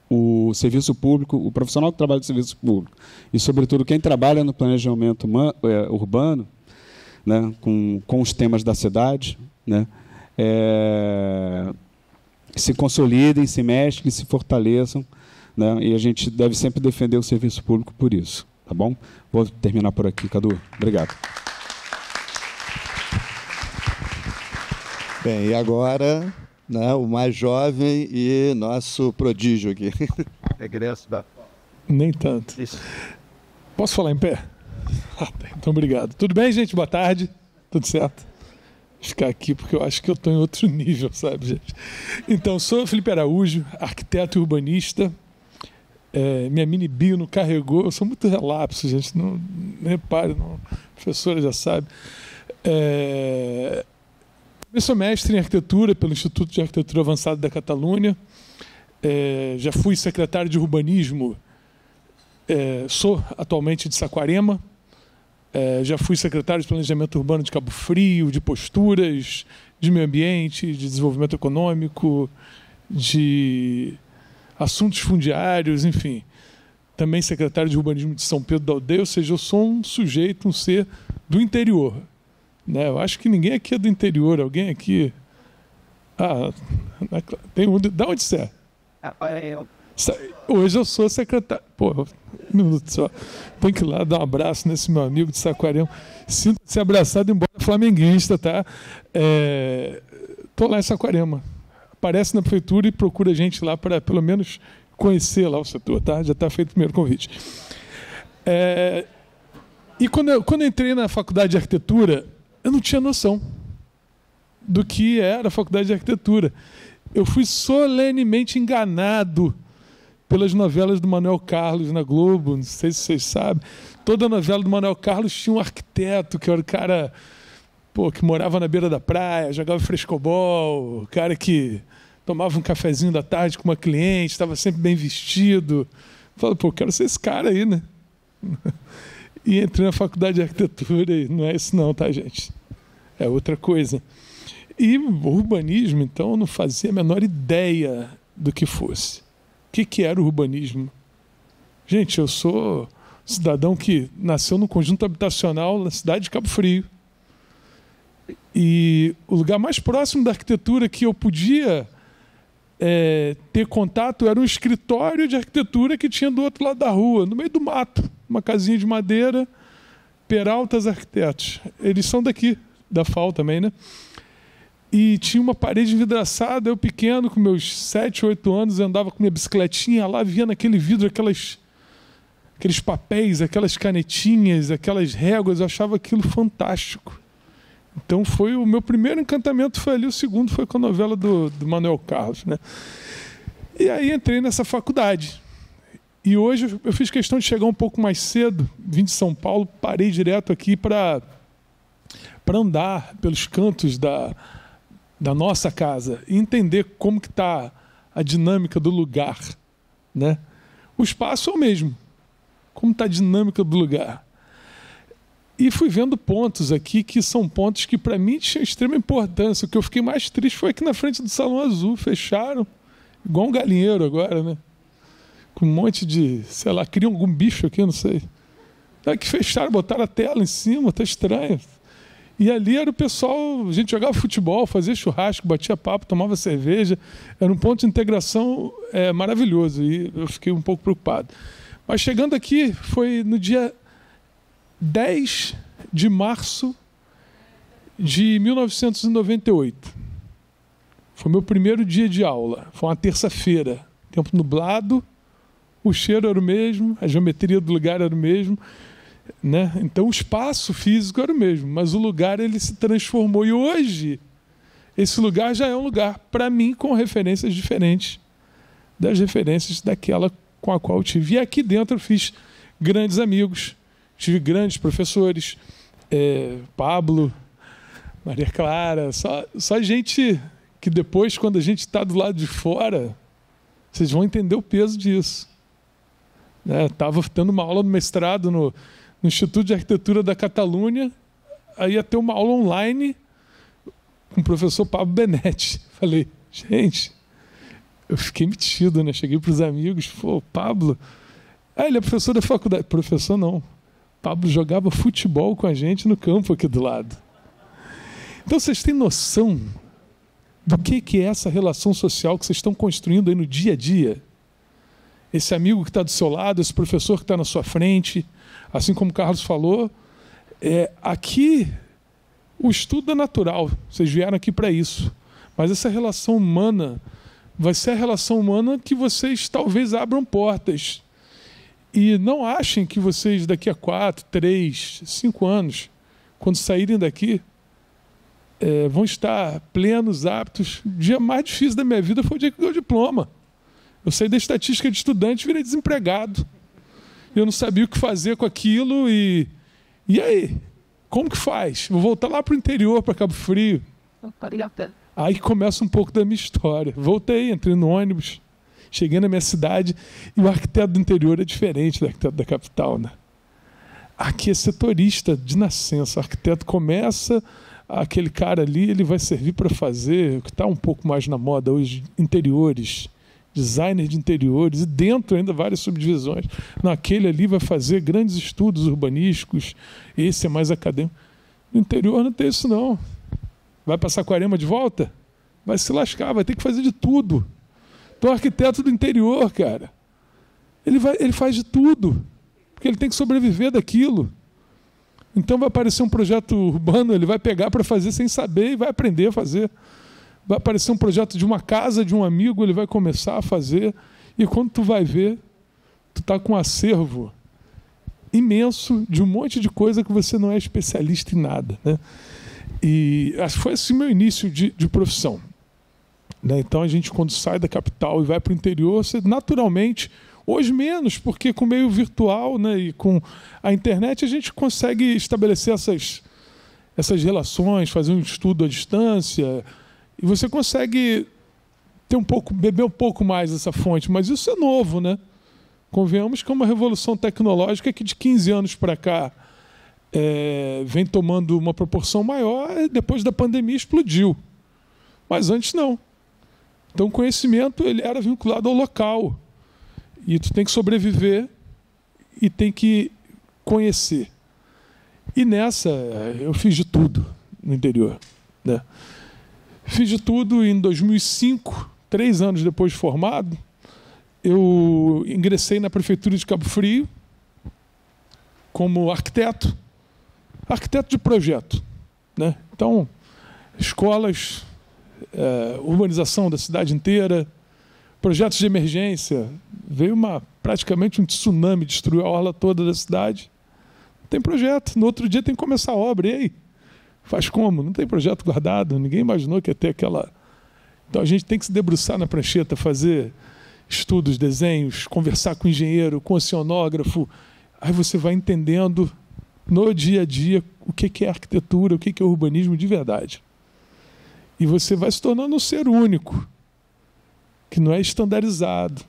o serviço público, o profissional que trabalha no serviço público, e, sobretudo, quem trabalha no planejamento urbano, né, com os temas da cidade, né, se consolidem, se mesclem, se fortaleçam, né, e a gente deve sempre defender o serviço público por isso. Tá bom? Vou terminar por aqui, Cadu. Obrigado. Bem, e agora, né, o mais jovem e nosso prodígio aqui. Regresso da... Nem tanto. Isso. Posso falar em pé? Então, obrigado. Tudo bem, gente? Boa tarde. Tudo certo? Vou ficar aqui porque eu acho que eu estou em outro nível, sabe, gente? Então, sou Felipe Araújo, arquiteto e urbanista. Minha mini bio não carregou, eu sou muito relapso, gente, não repare, não, a professora já sabe. Eu sou mestre em arquitetura pelo Instituto de Arquitetura Avançada da Catalunha, já fui secretário de urbanismo, sou atualmente de Saquarema, já fui secretário de planejamento urbano de Cabo Frio, de posturas, de meio ambiente, de desenvolvimento econômico, de assuntos fundiários, enfim. Também secretário de urbanismo de São Pedro da Aldeia, ou seja, eu sou um sujeito, um ser do interior, né? Eu acho que ninguém aqui é do interior, alguém aqui... tem um... Da onde você é? Hoje eu sou secretário... Pô, um minuto só. Tem que ir lá dar um abraço nesse meu amigo de Saquarema. Sinta-se abraçado, embora flamenguista, tá? Estou lá em Saquarema. Aparece na prefeitura e procura a gente lá para, pelo menos, conhecer lá o setor, tá? Já está feito o primeiro convite. E quando eu entrei na faculdade de arquitetura, eu não tinha noção do que era a faculdade de arquitetura. Eu fui solenemente enganado pelas novelas do Manuel Carlos na Globo, não sei se vocês sabem. Toda novela do Manuel Carlos tinha um arquiteto, que era o cara... que morava na beira da praia, jogava frescobol, o cara que tomava um cafezinho da tarde com uma cliente, estava sempre bem vestido. Falei, quero ser esse cara aí, né? E entrei na faculdade de arquitetura e não é isso não, tá, gente? É outra coisa. E o urbanismo, então, eu não fazia a menor ideia do que fosse. O que era o urbanismo? Gente, eu sou cidadão que nasceu num conjunto habitacional na cidade de Cabo Frio. E o lugar mais próximo da arquitetura que eu podia ter contato era um escritório de arquitetura que tinha do outro lado da rua, no meio do mato, uma casinha de madeira, Peraltas Arquitetos. Eles são daqui, da FAU também, né? E tinha uma parede envidraçada, eu pequeno, com meus 7, 8 anos, andava com minha bicicletinha lá, via naquele vidro aqueles papéis, aquelas canetinhas, aquelas réguas, eu achava aquilo fantástico. Então foi o meu primeiro encantamento, foi ali, o segundo foi com a novela do Manuel Carlos, né? E aí entrei nessa faculdade. E hoje eu fiz questão de chegar um pouco mais cedo, vim de São Paulo, parei direto aqui para para andar pelos cantos da nossa casa e entender como que está a dinâmica do lugar, né? O espaço é o mesmo, como está a dinâmica do lugar. E fui vendo pontos aqui que são pontos que para mim tinham extrema importância. O que eu fiquei mais triste foi aqui na frente do Salão Azul, fecharam, igual um galinheiro agora, né? Com um monte de, sei lá, criam algum bicho aqui, eu não sei. É que fecharam, botaram a tela em cima, tá estranho. E ali era o pessoal, a gente jogava futebol, fazia churrasco, batia papo, tomava cerveja. Era um ponto de integração maravilhoso e eu fiquei um pouco preocupado. Mas chegando aqui, foi no dia 10 de março de 1998. Foi meu primeiro dia de aula. Foi uma terça-feira, tempo nublado, o cheiro era o mesmo, a geometria do lugar era o mesmo, né? Então o espaço físico era o mesmo, mas o lugar ele se transformou. E hoje, esse lugar já é um lugar, para mim, com referências diferentes das referências daquela com a qual eu tive. E aqui dentro eu fiz grandes amigos, tive grandes professores, Pablo, Maria Clara, só gente que depois, quando a gente está do lado de fora, vocês vão entender o peso disso. Estava tendo uma aula no mestrado no Instituto de Arquitetura da Catalunha, aí ia ter uma aula online com o professor Pablo Benetti. Falei, gente, eu fiquei metido, né? Cheguei para os amigos, pô, Pablo... ele é professor da faculdade. Professor não. Pablo jogava futebol com a gente no campo aqui do lado. Então vocês têm noção do que é essa relação social que vocês estão construindo aí no dia a dia? Esse amigo que está do seu lado, esse professor que está na sua frente, assim como o Carlos falou, aqui o estudo é natural, vocês vieram aqui para isso, mas essa relação humana vai ser a relação humana que vocês talvez abram portas. E não achem que vocês daqui a 4, 3, 5 anos, quando saírem daqui, vão estar plenos, aptos. O dia mais difícil da minha vida foi o dia que eu ganhei o diploma. Eu saí da estatística de estudante e virei desempregado. Eu não sabia o que fazer com aquilo e aí? Como que faz? Vou voltar lá para o interior, para Cabo Frio. Aí começa um pouco da minha história. Voltei, entrei no ônibus, cheguei na minha cidade e o arquiteto do interior é diferente do arquiteto da capital, né? Aqui é setorista de nascença. O arquiteto começa, aquele cara ali, ele vai servir para fazer o que está um pouco mais na moda hoje, interiores, designer de interiores, e dentro ainda várias subdivisões. Naquele ali vai fazer grandes estudos urbanísticos, esse é mais acadêmico. No interior não tem isso não. Vai para Saquarema de volta? Vai se lascar, vai ter que fazer de tudo. Então o arquiteto do interior, cara, ele faz de tudo, porque ele tem que sobreviver daquilo. Então vai aparecer um projeto urbano, ele vai pegar para fazer sem saber e vai aprender a fazer. Vai aparecer um projeto de uma casa de um amigo, ele vai começar a fazer, e quando tu vai ver, tu está com um acervo imenso de um monte de coisa que você não é especialista em nada, né? E foi assim meu início de profissão, né? Então a gente, quando sai da capital e vai para o interior, você naturalmente, hoje menos, porque com o meio virtual, né, e com a internet a gente consegue estabelecer essas relações, fazer um estudo à distância, e você consegue beber um pouco mais dessa fonte, mas isso é novo, né? Convenhamos que é uma revolução tecnológica que de 15 anos para cá vem tomando uma proporção maior, e depois da pandemia explodiu. Mas antes não. Então o conhecimento ele era vinculado ao local. E tu tem que sobreviver e tem que conhecer. E nessa eu fiz de tudo no interior, né? Fiz de tudo e em 2005, 3 anos depois de formado, eu ingressei na Prefeitura de Cabo Frio como arquiteto de projeto, né? Então, escolas, urbanização da cidade inteira, projetos de emergência. Veio praticamente um tsunami, destruiu a orla toda da cidade. Não tem projeto, no outro dia tem que começar a obra, e aí? Faz como? Não tem projeto guardado, ninguém imaginou que ia ter aquela... Então a gente tem que se debruçar na prancheta, fazer estudos, desenhos, conversar com o engenheiro, com o oceanógrafo. Aí você vai entendendo no dia a dia o que é arquitetura, o que é urbanismo de verdade. E você vai se tornando um ser único, que não é estandarizado.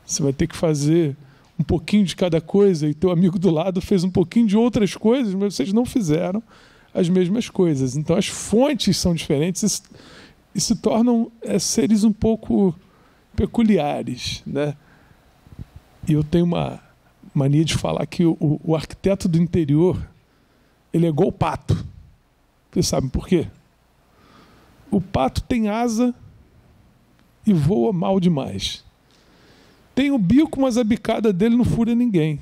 Você vai ter que fazer um pouquinho de cada coisa e teu amigo do lado fez um pouquinho de outras coisas, mas vocês não fizeram as mesmas coisas. Então as fontes são diferentes e se tornam seres um pouco peculiares, né? E eu tenho uma mania de falar que o arquiteto do interior, ele é igual o pato. Vocês sabem por quê? O pato tem asa e voa mal demais. Tem o bico, mas a bicada dele não fura ninguém.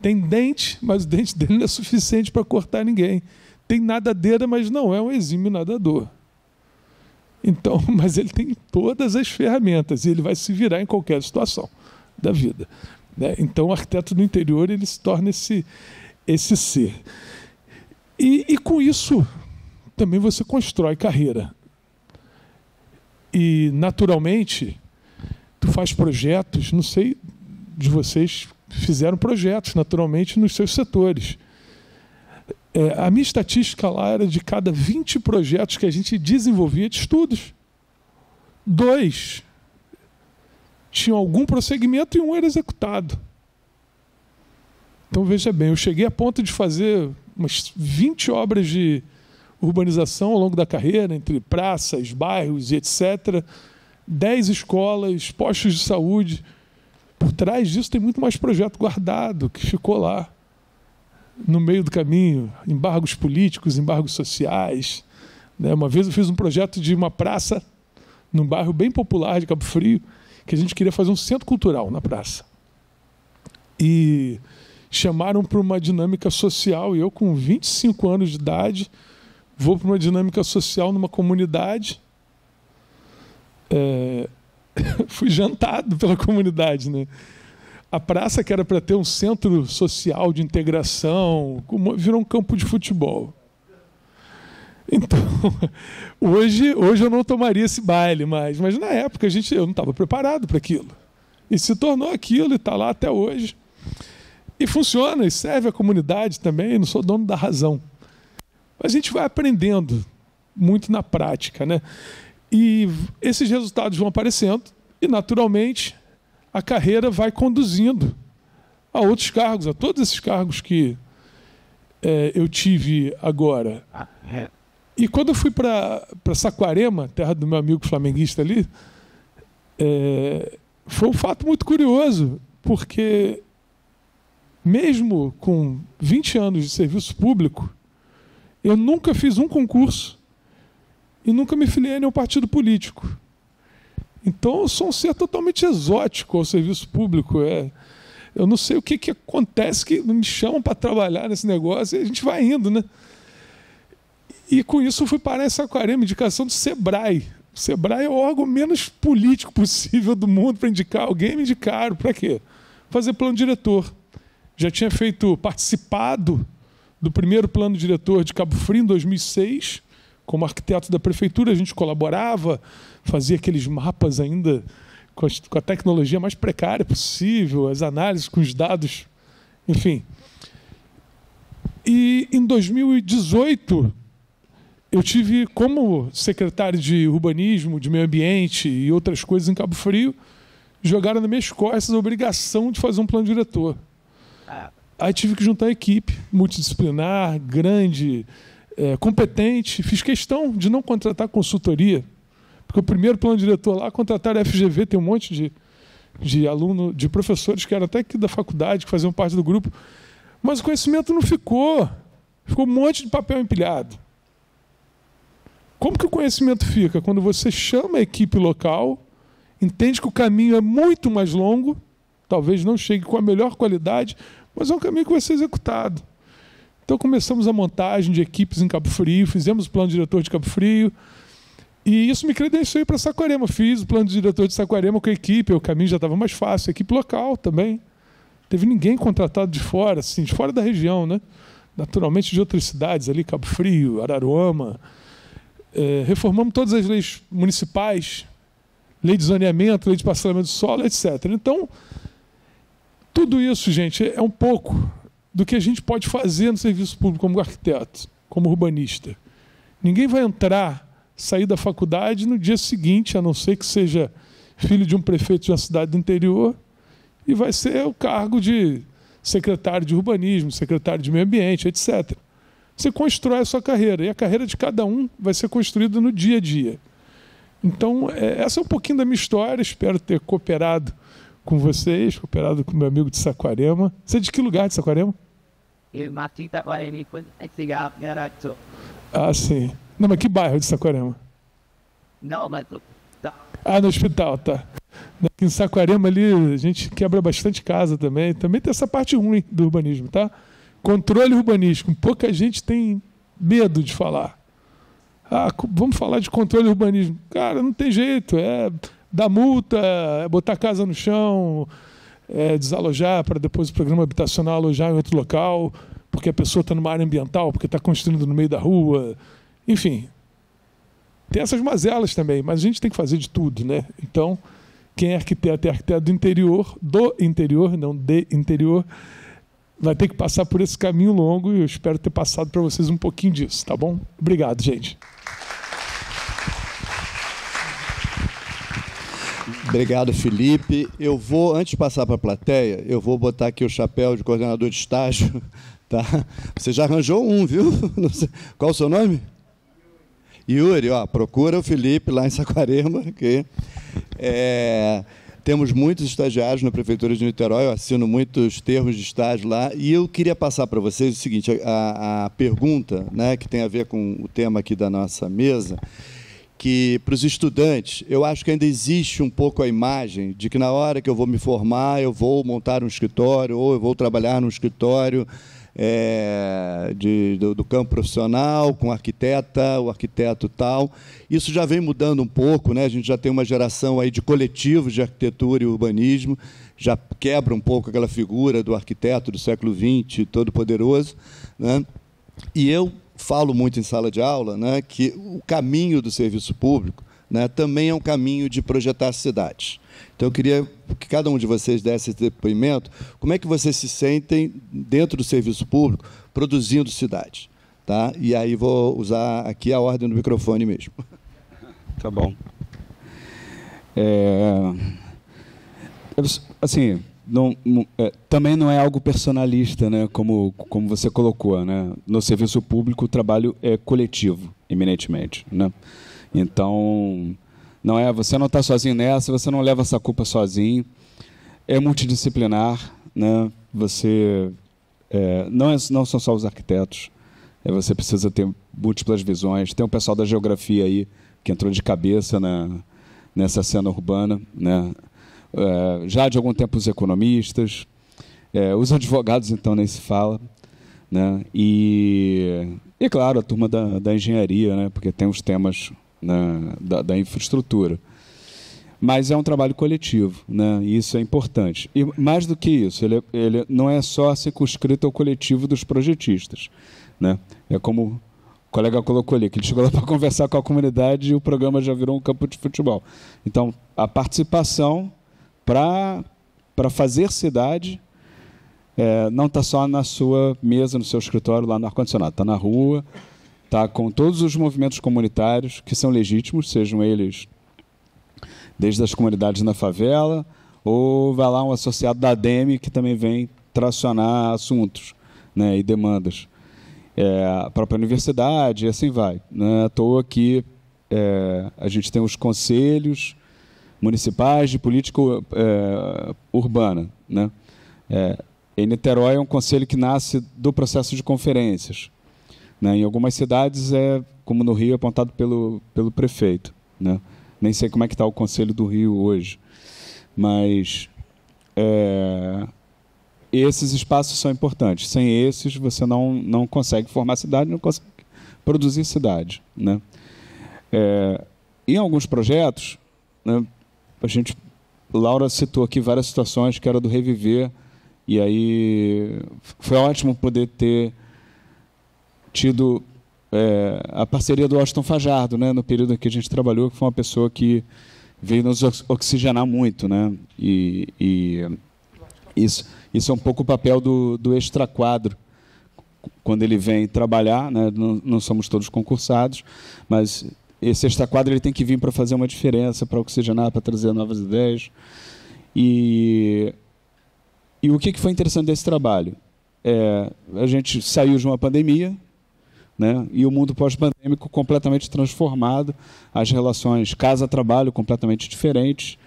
Tem dente, mas o dente dele não é suficiente para cortar ninguém. Tem nadadeira, mas não é um exímio nadador. Então, mas ele tem todas as ferramentas e ele vai se virar em qualquer situação da vida, né? Então, o arquiteto do interior, ele se torna esse ser. E com isso, também você constrói carreira. E, naturalmente, tu faz projetos, não sei de vocês, fizeram projetos, naturalmente, nos seus setores. A minha estatística lá era de cada 20 projetos que a gente desenvolvia de estudos, 2 tinham algum prosseguimento e 1 era executado. Então, veja bem, eu cheguei a ponto de fazer umas 20 obras de urbanização ao longo da carreira, entre praças, bairros e etc., 10 escolas, postos de saúde. Por trás disso tem muito mais projeto guardado, que ficou lá, no meio do caminho, embargos políticos, embargos sociais, né? Uma vez eu fiz um projeto de uma praça num bairro bem popular de Cabo Frio, que a gente queria fazer um centro cultural na praça. E chamaram para uma dinâmica social, e eu com 25 anos de idade vou para uma dinâmica social numa comunidade. Fui jantado pela comunidade, né? A praça, que era para ter um centro social de integração, virou um campo de futebol. Então, hoje eu não tomaria esse baile mais, mas na época eu não estava preparado para aquilo. E se tornou aquilo e está lá até hoje. E funciona, e serve a comunidade também, não sou dono da razão. A gente vai aprendendo muito na prática, né? E esses resultados vão aparecendo e, naturalmente, a carreira vai conduzindo a outros cargos, a todos esses cargos que eu tive agora. E quando eu fui para Saquarema, terra do meu amigo flamenguista ali, foi um fato muito curioso, porque mesmo com 20 anos de serviço público, eu nunca fiz um concurso e nunca me filiei a nenhum partido político. Então, eu sou um ser totalmente exótico ao serviço público. Eu não sei o que acontece, que me chamam para trabalhar nesse negócio e a gente vai indo, né? E com isso eu fui parar em Saquarema, indicação do Sebrae. O Sebrae é o órgão menos político possível do mundo para indicar alguém. Me indicaram. Para quê? Fazer plano diretor. Já tinha participado do primeiro plano diretor de Cabo Frio em 2006, como arquiteto da prefeitura. A gente colaborava, fazia aqueles mapas ainda com a tecnologia mais precária possível, as análises com os dados, enfim. E em 2018, eu tive, como secretário de urbanismo, de meio ambiente e outras coisas em Cabo Frio, jogaram nas minhas costas a obrigação de fazer um plano diretor. Aí tive que juntar a equipe multidisciplinar, grande, competente. Fiz questão de não contratar consultoria, porque o primeiro plano diretor lá, contrataram a FGV, tem um monte de aluno, de professores que eram até aqui da faculdade, que faziam parte do grupo, mas o conhecimento não ficou. Ficou um monte de papel empilhado. Como que o conhecimento fica? Quando você chama a equipe local, entende que o caminho é muito mais longo, talvez não chegue com a melhor qualidade, mas é um caminho que vai ser executado. Então começamos a montagem de equipes em Cabo Frio, fizemos o plano diretor de Cabo Frio, e isso me credenciou para Saquarema. Fiz o plano diretor de Saquarema com a equipe, o caminho já estava mais fácil, a equipe local também. Não teve ninguém contratado de fora, assim, de fora da região, né? Naturalmente de outras cidades ali, Cabo Frio, Araruama. Reformamos todas as leis municipais, lei de zoneamento, lei de parcelamento do solo, etc. Então, tudo isso, gente, é um pouco do que a gente pode fazer no serviço público como arquiteto, como urbanista. Ninguém vai sair da faculdade no dia seguinte, a não ser que seja filho de um prefeito de uma cidade do interior, e vai ser o cargo de secretário de urbanismo, secretário de meio ambiente, etc. Você constrói a sua carreira, e a carreira de cada um vai ser construída no dia a dia. Então, essa é um pouquinho da minha história, espero ter cooperado com vocês, cooperado com meu amigo de Saquarema. Você é de que lugar de Saquarema? Ah, sim. Não, mas que bairro de Saquarema? Não, mas... Ah, no hospital, tá. Aqui em Saquarema ali, a gente quebra bastante casa também. Também tem essa parte ruim do urbanismo, tá? Controle urbanístico. Pouca gente tem medo de falar. Ah, vamos falar de controle urbanismo. Cara, não tem jeito. É dar multa, é botar a casa no chão, é desalojar para depois o programa habitacional alojar em outro local, porque a pessoa está numa área ambiental, porque está construindo no meio da rua. Enfim, tem essas mazelas também, mas a gente tem que fazer de tudo, né? Então, quem é arquiteto do interior, não de interior, vai ter que passar por esse caminho longo e eu espero ter passado para vocês um pouquinho disso, tá bom? Obrigado, gente. Obrigado, Felipe. Eu vou, antes de passar para a plateia, eu vou botar aqui o chapéu de coordenador de estágio. Tá? Você já arranjou um, viu? Não sei. Qual o seu nome? Yuri, ó, procura o Felipe lá em Saquarema. Que, temos muitos estagiários na Prefeitura de Niterói, eu assino muitos termos de estágio lá, e eu queria passar para vocês o seguinte, a pergunta, né, que tem a ver com o tema aqui da nossa mesa, que para os estudantes, eu acho que ainda existe um pouco a imagem de que na hora que eu vou me formar, eu vou montar um escritório, ou eu vou trabalhar num escritório do campo profissional, com arquiteta, o arquiteto tal. Isso já vem mudando um pouco, né? A gente já tem uma geração aí de coletivos de arquitetura e urbanismo, já quebra um pouco aquela figura do arquiteto do século XX, todo-poderoso, né? E eu falo muito em sala de aula, né, que o caminho do serviço público, né, também é um caminho de projetar cidades. Então, eu queria que cada um de vocês desse esse depoimento. Como é que vocês se sentem dentro do serviço público produzindo cidades? Tá? E aí vou usar aqui a ordem do microfone mesmo. Tá bom. Assim, também não é algo personalista, né, como você colocou, né? No serviço público o trabalho é coletivo, eminentemente, né? Então, você não está sozinho nessa, você não leva essa culpa sozinho, é multidisciplinar, né? Você não são só os arquitetos, você precisa ter múltiplas visões. Tem o pessoal da geografia aí que entrou de cabeça nessa cena urbana, né? Já de algum tempo os economistas, os advogados, então, nem se fala, né? E claro, a turma da engenharia, né? Porque tem os temas, né, da infraestrutura. Mas é um trabalho coletivo, né? E isso é importante. E mais do que isso, ele não é só circunscrito ao coletivo dos projetistas, né? É como o colega colocou ali, que ele chegou lá para conversar com a comunidade e o programa já virou um campo de futebol. Então, a participação para fazer cidade não está só na sua mesa, no seu escritório, lá no ar-condicionado. Está na rua, está com todos os movimentos comunitários, que são legítimos, sejam eles desde as comunidades na favela, ou vai lá um associado da ADEME, que também vem tracionar assuntos, né, e demandas. A própria universidade, e assim vai. Não é à toa que a gente tem os conselhos municipais de política urbana, né? Em Niterói é um conselho que nasce do processo de conferências, né? Em algumas cidades como no Rio, apontado pelo prefeito, né? Nem sei como é que está o Conselho do Rio hoje, mas esses espaços são importantes. Sem esses, você não consegue formar cidade, não consegue produzir cidade, né? Em alguns projetos, né, Laura citou aqui várias situações que era do Reviver, e aí foi ótimo poder ter tido a parceria do Washington Fajardo, né, no período em que a gente trabalhou, que foi uma pessoa que veio nos oxigenar muito, né, e Isso é um pouco o papel do extraquadro, quando ele vem trabalhar, né? Não somos todos concursados, mas esse extraquadro ele tem que vir para fazer uma diferença, para oxigenar, para trazer novas ideias. E o que foi interessante desse trabalho? A gente saiu de uma pandemia, né? E o mundo pós-pandêmico completamente transformado, as relações casa-trabalho completamente diferentes,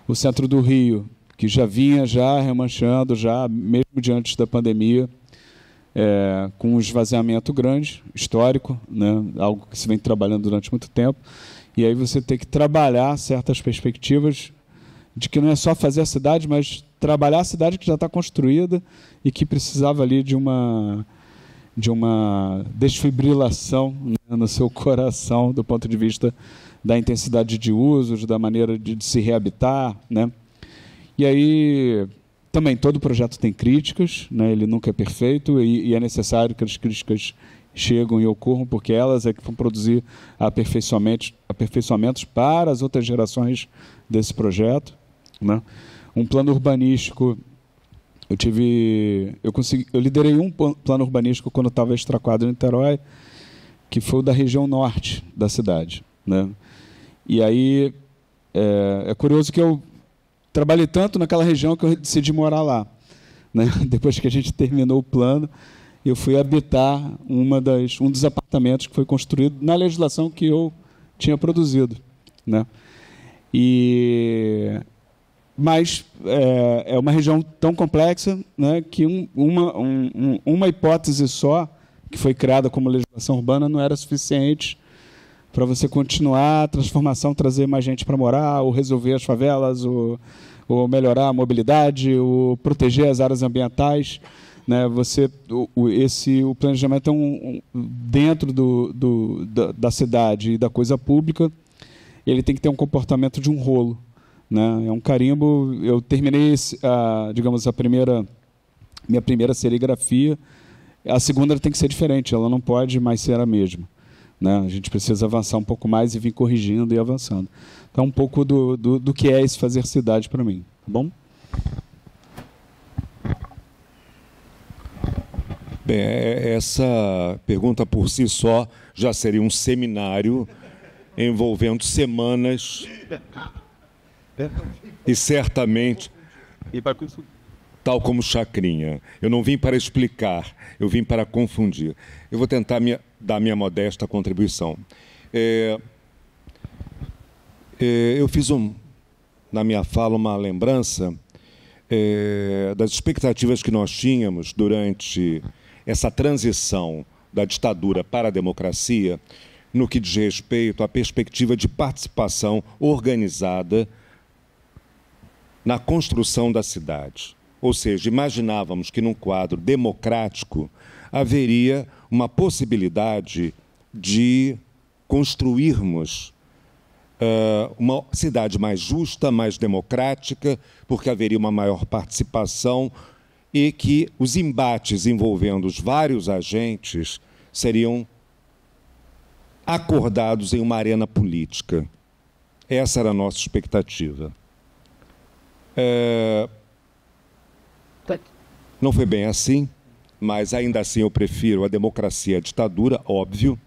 o centro do Rio, que já vinha remanchando, mesmo diante da pandemia, com um esvaziamento grande, histórico, né? Algo que se vem trabalhando durante muito tempo, e aí você tem que trabalhar certas perspectivas de que não é só fazer a cidade, mas trabalhar a cidade que já está construída e que precisava ali de uma desfibrilação, né, no seu coração, do ponto de vista da intensidade de usos, da maneira de se reabitar, né? E aí, também, todo projeto tem críticas, né? Ele nunca é perfeito e é necessário que as críticas chegam e ocorram, porque elas é que vão produzir aperfeiçoamentos para as outras gerações desse projeto, né? Um plano urbanístico, eu liderei um plano urbanístico quando eu estava extraquadro em Niterói, que foi o da região norte da cidade, né? E aí, é curioso que eu trabalhei tanto naquela região que eu decidi morar lá, né? Depois que a gente terminou o plano, eu fui habitar um dos apartamentos que foi construído na legislação que eu tinha produzido, né? Mas é uma região tão complexa, né, que uma hipótese só, que foi criada como legislação urbana, não era suficiente para você continuar a transformação, trazer mais gente para morar, ou resolver as favelas, ou melhorar a mobilidade, ou proteger as áreas ambientais, né? O planejamento dentro da cidade e da coisa pública, ele tem que ter um comportamento de um rolo, né? É um carimbo. Eu terminei, digamos, minha primeira serigrafia. A segunda tem que ser diferente, ela não pode mais ser a mesma, né? A gente precisa avançar um pouco mais e vir corrigindo e avançando. Então, um pouco do que é esse fazer cidade para mim, tá bom? Bem, essa pergunta por si só já seria um seminário envolvendo semanas e certamente, tal como Chacrinha, eu não vim para explicar, eu vim para confundir. Eu vou tentar dar minha modesta contribuição. Eu fiz na minha fala uma lembrança das expectativas que nós tínhamos durante essa transição da ditadura para a democracia, no que diz respeito à perspectiva de participação organizada na construção da cidade. Ou seja, imaginávamos que num quadro democrático haveria uma possibilidade de construirmos uma cidade mais justa, mais democrática, porque haveria uma maior participação e que os embates envolvendo os vários agentes seriam acordados em uma arena política. Essa era a nossa expectativa. Não foi bem assim, mas ainda assim eu prefiro a democracia à ditadura, óbvio.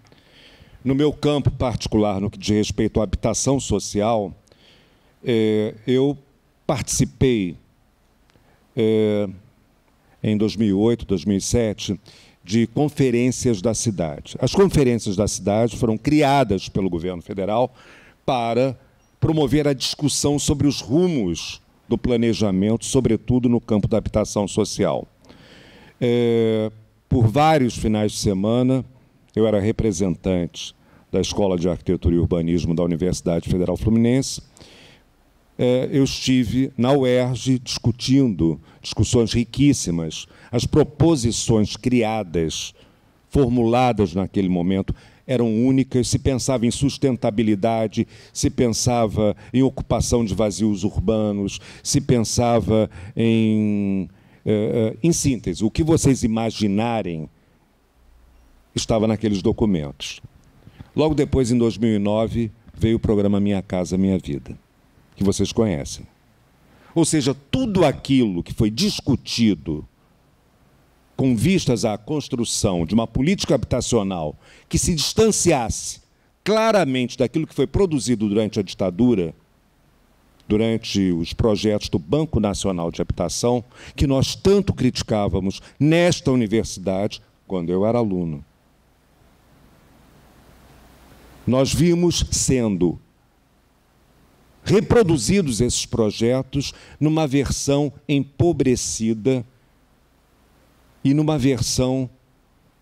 No meu campo particular, no que diz respeito à habitação social, eu participei em 2008, 2007, de conferências da cidade. As conferências da cidade foram criadas pelo governo federal para promover a discussão sobre os rumos do planejamento, sobretudo no campo da habitação social. Por vários finais de semana, eu era representante da Escola de Arquitetura e Urbanismo da Universidade Federal Fluminense. Eu estive na UERJ discutindo discussões riquíssimas. As proposições criadas, formuladas naquele momento, eram únicas. Se pensava em sustentabilidade, se pensava em ocupação de vazios urbanos, se pensava em síntese, o que vocês imaginarem estava naqueles documentos. Logo depois, em 2009, veio o programa Minha Casa Minha Vida, que vocês conhecem. Ou seja, tudo aquilo que foi discutido com vistas à construção de uma política habitacional que se distanciasse claramente daquilo que foi produzido durante a ditadura, durante os projetos do Banco Nacional de Habitação, que nós tanto criticávamos nesta universidade quando eu era aluno. Nós vimos sendo reproduzidos esses projetos numa versão empobrecida e numa versão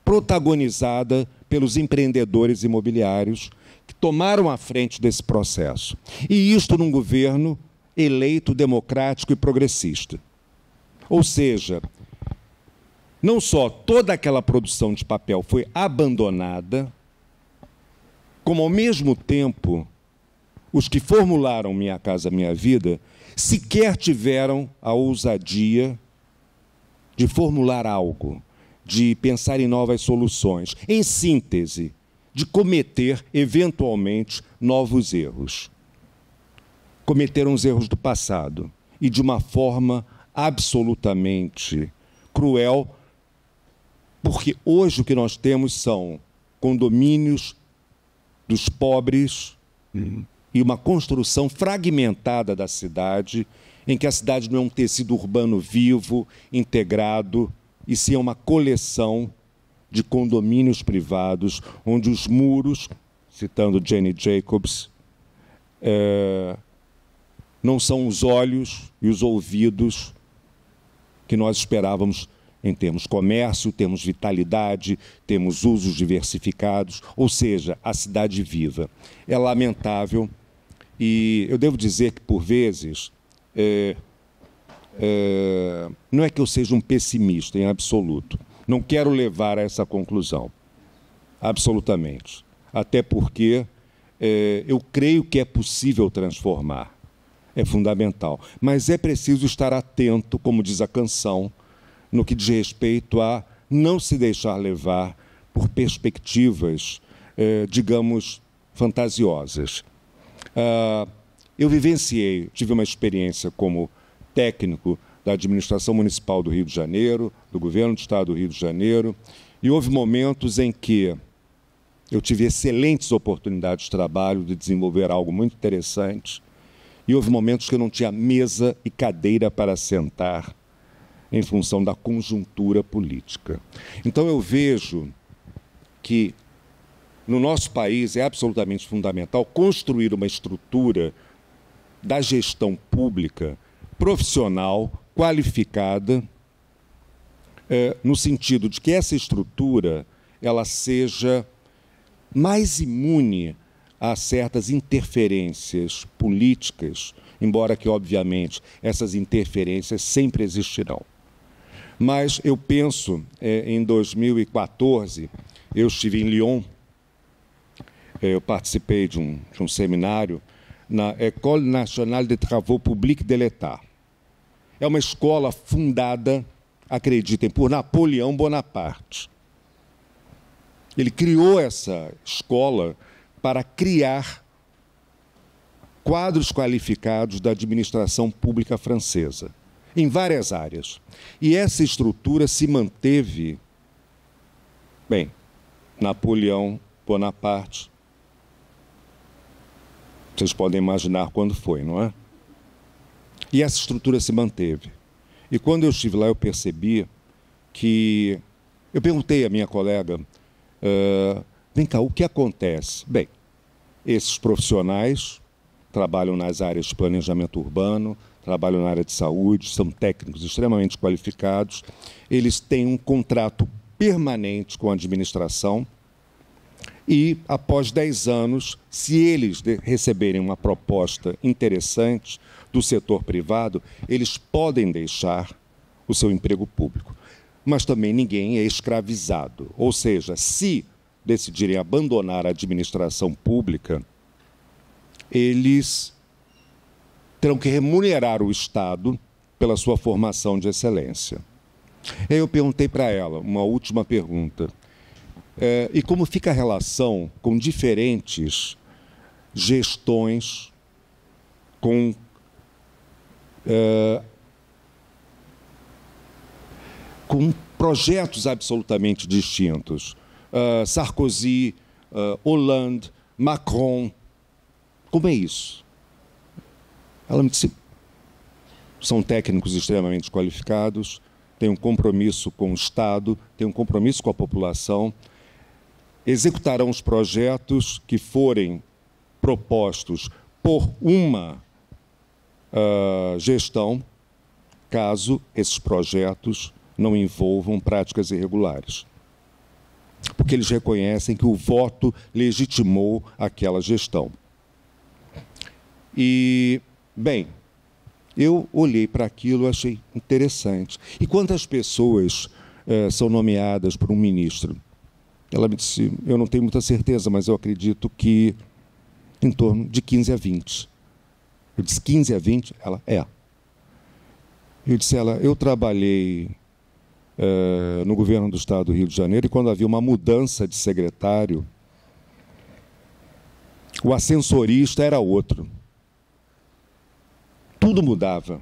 protagonizada pelos empreendedores imobiliários que tomaram a frente desse processo. E isto num governo eleito, democrático e progressista. Ou seja, não só toda aquela produção de papel foi abandonada, como, ao mesmo tempo, os que formularam Minha Casa Minha Vida sequer tiveram a ousadia de formular algo, de pensar em novas soluções, em síntese, de cometer, eventualmente, novos erros. Cometeram os erros do passado, e de uma forma absolutamente cruel, porque hoje o que nós temos são condomínios dos pobres e uma construção fragmentada da cidade, em que a cidade não é um tecido urbano vivo, integrado, e sim é uma coleção de condomínios privados, onde os muros, citando Jane Jacobs, não são os olhos e os ouvidos que nós esperávamos em termos comércio, temos vitalidade, temos usos diversificados, ou seja, a cidade viva. É lamentável, e eu devo dizer que, por vezes, não é que eu seja um pessimista em absoluto, não quero levar a essa conclusão, absolutamente, até porque eu creio que é possível transformar, é fundamental, mas é preciso estar atento, como diz a canção, no que diz respeito a não se deixar levar por perspectivas, digamos, fantasiosas. Eu vivenciei, tive uma experiência como técnico da administração municipal do Rio de Janeiro, do governo do estado do Rio de Janeiro, e houve momentos em que eu tive excelentes oportunidades de trabalho, de desenvolver algo muito interessante, e houve momentos que eu não tinha mesa e cadeira para sentar, em função da conjuntura política. Então eu vejo que no nosso país é absolutamente fundamental construir uma estrutura da gestão pública profissional, qualificada, no sentido de que essa estrutura ela seja mais imune a certas interferências políticas, embora que, obviamente, essas interferências sempre existirão. Mas eu penso, em 2014, eu estive em Lyon, eu participei de um seminário na École Nationale des Travaux Publics de l'État. É uma escola fundada, acreditem, por Napoleão Bonaparte. Ele criou essa escola para criar quadros qualificados da administração pública francesa, em várias áreas. E essa estrutura se manteve, bem, Napoleão Bonaparte, vocês podem imaginar quando foi, não é? E essa estrutura se manteve. E quando eu estive lá, eu percebi que... Eu perguntei à minha colega, vem cá, o que acontece? Bem, esses profissionais trabalham nas áreas de planejamento urbano, trabalham na área de saúde, são técnicos extremamente qualificados, eles têm um contrato permanente com a administração e, após 10 anos, se eles receberem uma proposta interessante do setor privado, eles podem deixar o seu emprego público. Mas também ninguém é escravizado. Ou seja, se decidirem abandonar a administração pública, eles terão que remunerar o Estado pela sua formação de excelência. Aí eu perguntei para ela uma última pergunta. E como fica a relação com diferentes gestões, com com projetos absolutamente distintos. Sarkozy, Hollande, Macron. Como é isso? Ela me disse, são técnicos extremamente qualificados, têm um compromisso com o Estado, têm um compromisso com a população, executarão os projetos que forem propostos por uma gestão, caso esses projetos não envolvam práticas irregulares. Porque eles reconhecem que o voto legitimou aquela gestão. E, bem, eu olhei para aquilo e achei interessante. E quantas pessoas são nomeadas por um ministro? Ela me disse, eu não tenho muita certeza, mas eu acredito que em torno de 15 a 20. Eu disse, 15 a 20? Ela, é. Eu disse a ela, eu trabalhei no governo do Estado do Rio de Janeiro e quando havia uma mudança de secretário, o ascensorista era outro. Tudo mudava.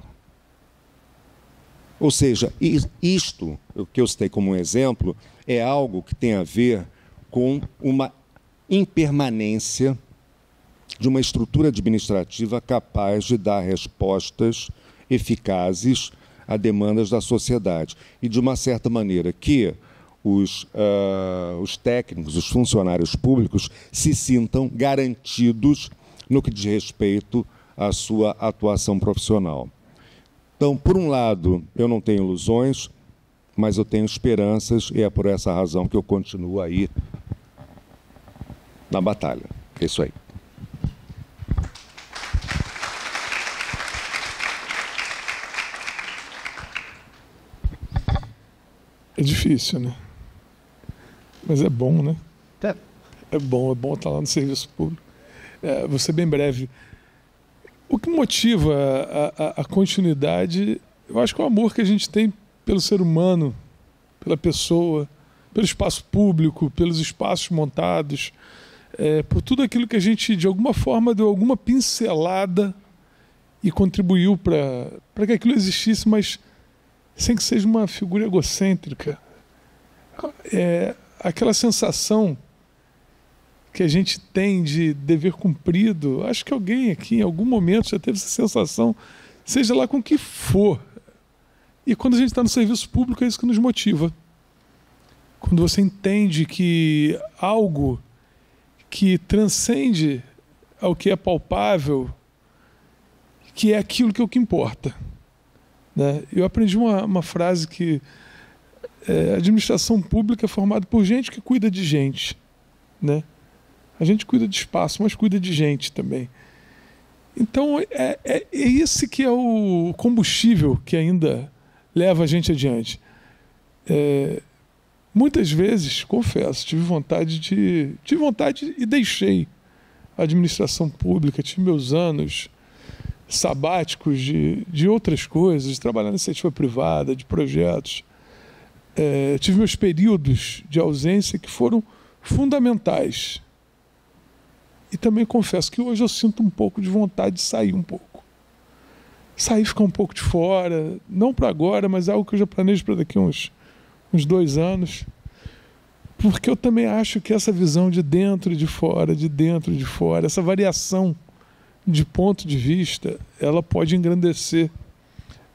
Ou seja, isto, o que eu citei como um exemplo, é algo que tem a ver com uma impermanência de uma estrutura administrativa capaz de dar respostas eficazes a demandas da sociedade. E, de uma certa maneira, que os técnicos, os funcionários públicos se sintam garantidos no que diz respeito à sua atuação profissional. Então, por um lado, eu não tenho ilusões, mas eu tenho esperanças e é por essa razão que eu continuo aí na batalha. É isso aí. É difícil, né? Mas é bom, né? É bom estar lá no serviço público. Vou ser bem breve. O que motiva a continuidade, eu acho que é o amor que a gente tem pelo ser humano, pela pessoa, pelo espaço público, pelos espaços montados, por tudo aquilo que a gente, de alguma forma, deu alguma pincelada e contribuiu para que aquilo existisse, mas sem que seja uma figura egocêntrica. Aquela sensação que a gente tem de dever cumprido, acho que alguém aqui em algum momento já teve essa sensação, seja lá com o que for. E quando a gente está no serviço público é isso que nos motiva. Quando você entende que algo que transcende ao que é palpável, que é aquilo que é o que importa. Né? Eu aprendi uma frase que a administração pública é formada por gente que cuida de gente. Né? A gente cuida de espaço, mas cuida de gente também. Então, é esse que é o combustível que ainda leva a gente adiante. Muitas vezes, confesso, tive vontade e deixei a administração pública, tive meus anos sabáticos de outras coisas, de trabalhar na iniciativa privada, de projetos. Tive meus períodos de ausência que foram fundamentais. E também confesso que hoje eu sinto um pouco de vontade de sair um pouco. Sair, ficar um pouco de fora, não para agora, mas algo que eu já planejo para daqui uns 2 anos. Porque eu também acho que essa visão de dentro e de fora, essa variação de ponto de vista, ela pode engrandecer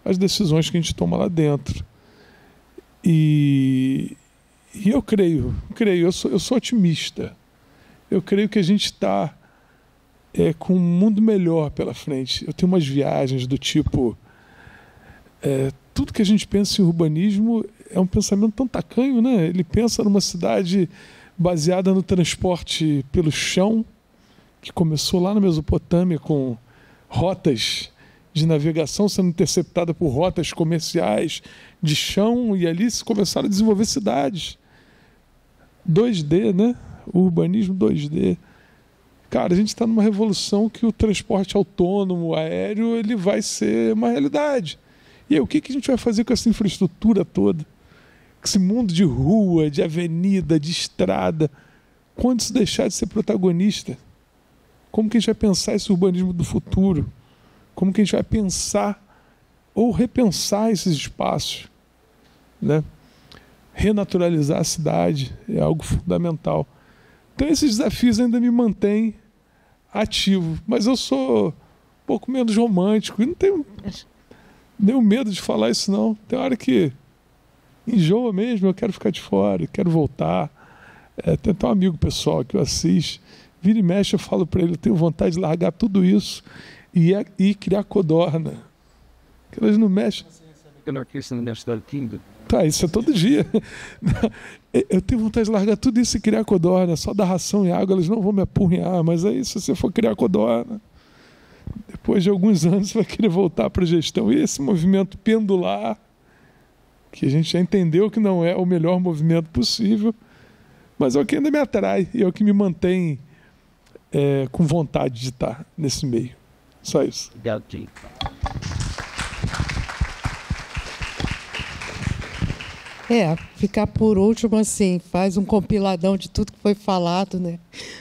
as decisões que a gente toma lá dentro. E eu creio, eu sou otimista. Eu creio que a gente está com um mundo melhor pela frente. Eu tenho umas viagens do tipo... tudo que a gente pensa em urbanismo é um pensamento tão tacanho, né? Ele pensa numa cidade baseada no transporte pelo chão, que começou lá na Mesopotâmia com rotas de navegação sendo interceptada por rotas comerciais de chão, e ali se começaram a desenvolver cidades. 2D, né? O urbanismo 2D. Cara, a gente está numa revolução que o transporte autônomo, aéreo, ele vai ser uma realidade. E aí, o que a gente vai fazer com essa infraestrutura toda? Com esse mundo de rua, de avenida, de estrada, quando isso deixar de ser protagonista? Como que a gente vai pensar esse urbanismo do futuro? Como que a gente vai pensar ou repensar esses espaços, né? Renaturalizar a cidade é algo fundamental. Então, esses desafios ainda me mantêm ativo, mas eu sou um pouco menos romântico e não tenho nenhum medo de falar isso, não. Tem hora que enjoa mesmo, eu quero ficar de fora, eu quero voltar. Tem até um amigo pessoal que eu assisto, vira e mexe, eu falo para ele, eu tenho vontade de largar tudo isso e criar codorna. Que elas não mexem. Tá, isso é todo dia. Eu tenho vontade de largar tudo isso e criar codorna, só dar ração e água, elas não vão me apurrinhar, mas aí se você for criar codorna, depois de alguns anos você vai querer voltar para a gestão. E esse movimento pendular, que a gente já entendeu que não é o melhor movimento possível, mas é o que ainda me atrai e é o que me mantém com vontade de estar nesse meio. Só isso. Ficar por último, assim, faz um compiladão de tudo que foi falado, né?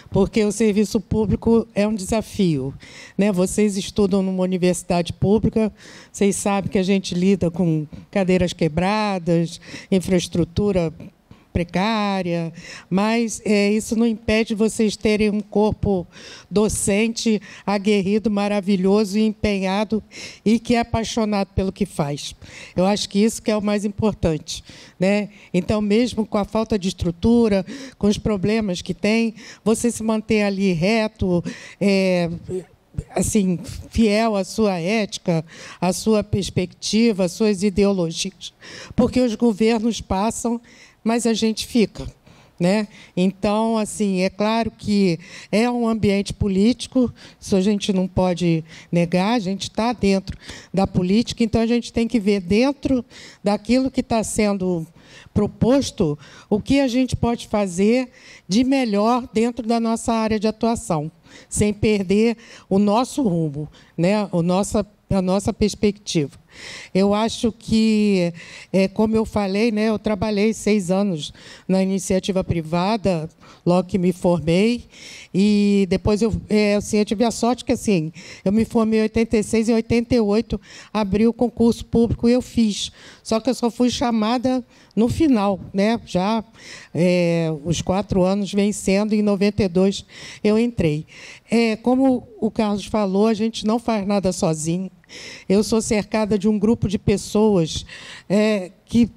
Porque o serviço público é um desafio, né? Vocês estudam numa universidade pública, vocês sabem que a gente lida com cadeiras quebradas, infraestrutura precária, mas isso não impede vocês terem um corpo docente, aguerrido, maravilhoso e empenhado e que é apaixonado pelo que faz. Eu acho que isso que é o mais importante, né? Então, mesmo com a falta de estrutura, com os problemas que tem, você se manter ali reto, assim, fiel à sua ética, à sua perspectiva, às suas ideologias, porque os governos passam, mas a gente fica, né? Então, assim, é claro que é um ambiente político, isso a gente não pode negar, a gente está dentro da política, então a gente tem que ver dentro daquilo que está sendo proposto, o que a gente pode fazer de melhor dentro da nossa área de atuação, sem perder o nosso rumo, né? A nossa perspectiva. Eu acho que, como eu falei, né, eu trabalhei 6 anos na iniciativa privada, logo que me formei, e depois eu tive a sorte que, assim, eu me formei em 86 e em 88 abri o concurso público e eu fiz. Só que eu só fui chamada no final, né? Já os 4 anos vencendo, em 92 eu entrei. Como o Carlos falou, a gente não faz nada sozinho. Eu sou cercada de um grupo de pessoas que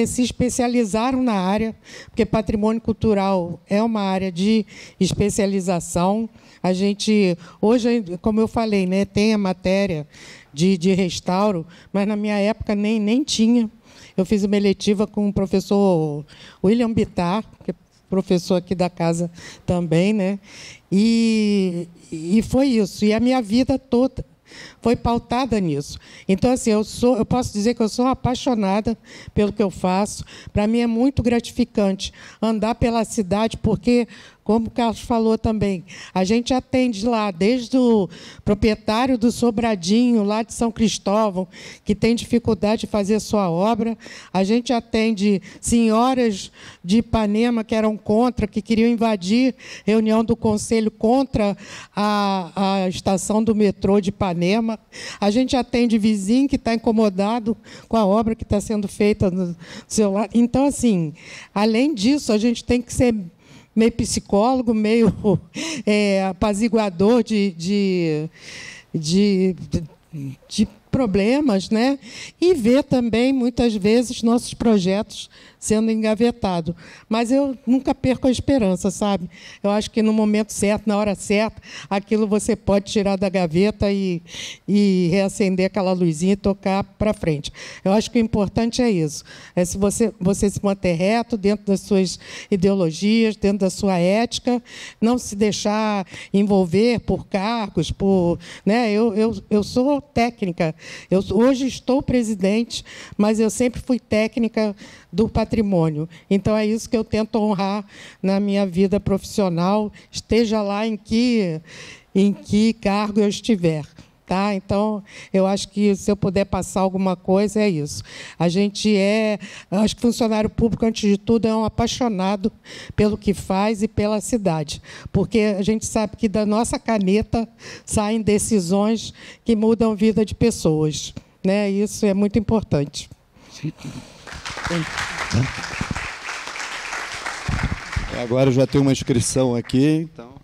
se especializaram na área, porque patrimônio cultural é uma área de especialização. A gente, hoje, como eu falei, né, tem a matéria de restauro, mas na minha época nem tinha. Eu fiz uma eletiva com o professor William Bittar, que é professor aqui da casa também, né? E foi isso. E a minha vida toda foi pautada nisso. Então, assim, eu posso dizer que eu sou apaixonada pelo que eu faço. Para mim é muito gratificante andar pela cidade, porque, como o Carlos falou também, a gente atende lá, desde o proprietário do Sobradinho, lá de São Cristóvão, que tem dificuldade de fazer sua obra, a gente atende senhoras de Ipanema que eram contra, que queriam invadir reunião do conselho contra a estação do metrô de Ipanema, a gente atende vizinho que está incomodado com a obra que está sendo feita no seu lado. Então, assim, além disso, a gente tem que ser meio psicólogo, meio apaziguador de problemas, né? E ver também, muitas vezes, nossos projetos sendo engavetados. Mas eu nunca perco a esperança, sabe? Eu acho que no momento certo, na hora certa, aquilo você pode tirar da gaveta e reacender aquela luzinha e tocar para frente. Eu acho que o importante é isso. É se você se manter reto dentro das suas ideologias, dentro da sua ética, não se deixar envolver por cargos, né? Eu sou técnica. Eu hoje estou presidente, mas eu sempre fui técnica do patrimônio. Então, é isso que eu tento honrar na minha vida profissional, esteja lá em que cargo eu estiver. Tá? Então, eu acho que, se eu puder passar alguma coisa, é isso. Acho que funcionário público, antes de tudo, é um apaixonado pelo que faz e pela cidade, porque a gente sabe que da nossa caneta saem decisões que mudam a vida de pessoas. né? Isso é muito importante. Agora já tem uma inscrição aqui, então.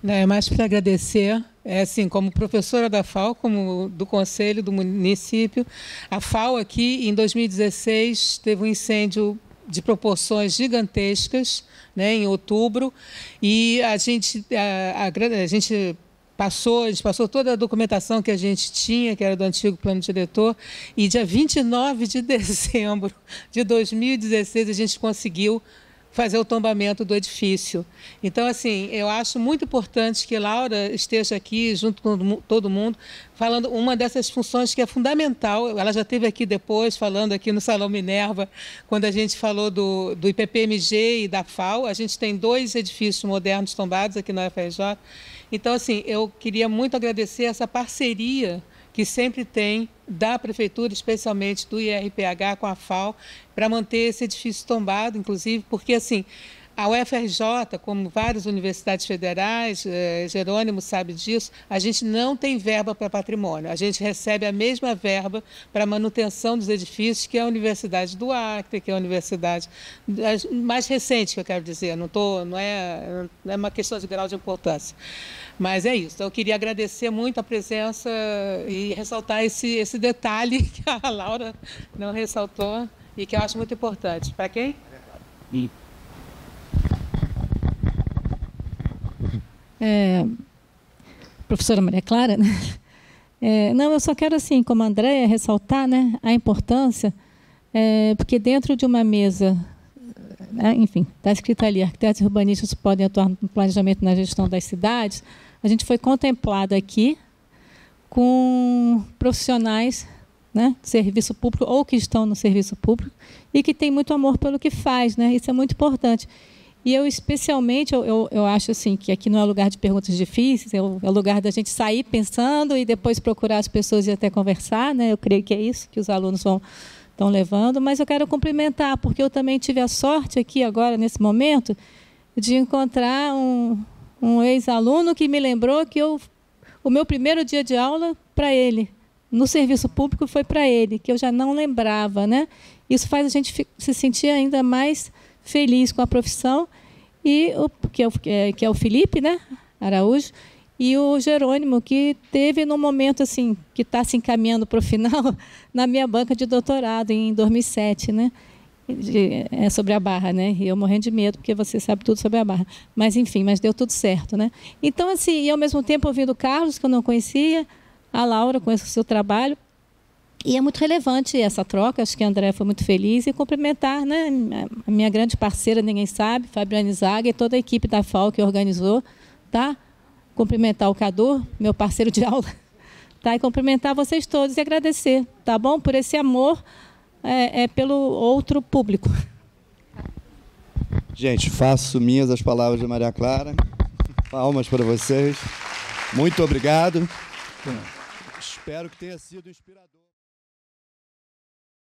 Não, é mais para agradecer, assim, como professora da FAO, como do Conselho do município. A FAO aqui, em 2016, teve um incêndio de proporções gigantescas, né, em outubro, e a gente passou toda a documentação que a gente tinha, que era do antigo plano diretor, e dia 29 de dezembro de 2016 a gente conseguiu fazer o tombamento do edifício. Então, assim, eu acho muito importante que Laura esteja aqui, junto com todo mundo, falando uma dessas funções que é fundamental. Ela já esteve aqui depois, falando aqui no Salão Minerva, quando a gente falou do IPPMG e da FAO. A gente tem 2 edifícios modernos tombados aqui na UFRJ. Então, assim, eu queria muito agradecer essa parceria que sempre tem da Prefeitura, especialmente do IRPH com a FAO, para manter esse edifício tombado, inclusive, porque, assim, a UFRJ, como várias universidades federais, Jerônimo sabe disso, a gente não tem verba para patrimônio. A gente recebe a mesma verba para manutenção dos edifícios que a Universidade do Acre, que é a universidade mais recente, que eu quero dizer. Não é uma questão de grau de importância. Mas é isso. Então, eu queria agradecer muito a presença e ressaltar esse detalhe que a Laura não ressaltou e que eu acho muito importante. Para quem? Professora Maria Clara, né? Não, eu só quero, assim, como a Andréia, ressaltar, né, a importância, porque dentro de uma mesa, enfim, está escrito ali, arquitetos e urbanistas podem atuar no planejamento e na gestão das cidades, a gente foi contemplado aqui com profissionais, né, do serviço público ou que estão no serviço público e que têm muito amor pelo que faz, né? Isso é muito importante. E eu, especialmente, eu acho assim, que aqui não é lugar de perguntas difíceis, é o lugar da gente sair pensando e depois procurar as pessoas e até conversar, né? Eu creio que é isso que os alunos estão levando, mas eu quero cumprimentar, porque eu também tive a sorte aqui agora, nesse momento, de encontrar um ex-aluno que me lembrou que o meu primeiro dia de aula para ele, no serviço público, foi para ele, que eu já não lembrava, né? Isso faz a gente se sentir ainda mais feliz com a profissão, e que é o Felipe, né, Araújo, e o Jerônimo, que teve num momento assim, que está se encaminhando para o final, na minha banca de doutorado, em 2007, né, sobre a Barra, né, e eu morrendo de medo, porque você sabe tudo sobre a Barra, mas enfim, mas deu tudo certo, né. Então, assim, e ao mesmo tempo ouvindo o Carlos, que eu não conhecia, a Laura, conheço o seu trabalho, e é muito relevante essa troca, acho que a André foi muito feliz, e cumprimentar, né, a minha grande parceira, ninguém sabe, Fabiane Zaga, e toda a equipe da FAO que organizou, tá? Cumprimentar o Cadu, meu parceiro de aula, tá? E cumprimentar vocês todos e agradecer, tá bom? Por esse amor pelo outro público. Gente, faço minhas as palavras de Maria Clara. Palmas para vocês. Muito obrigado. Espero que tenha sido inspirador.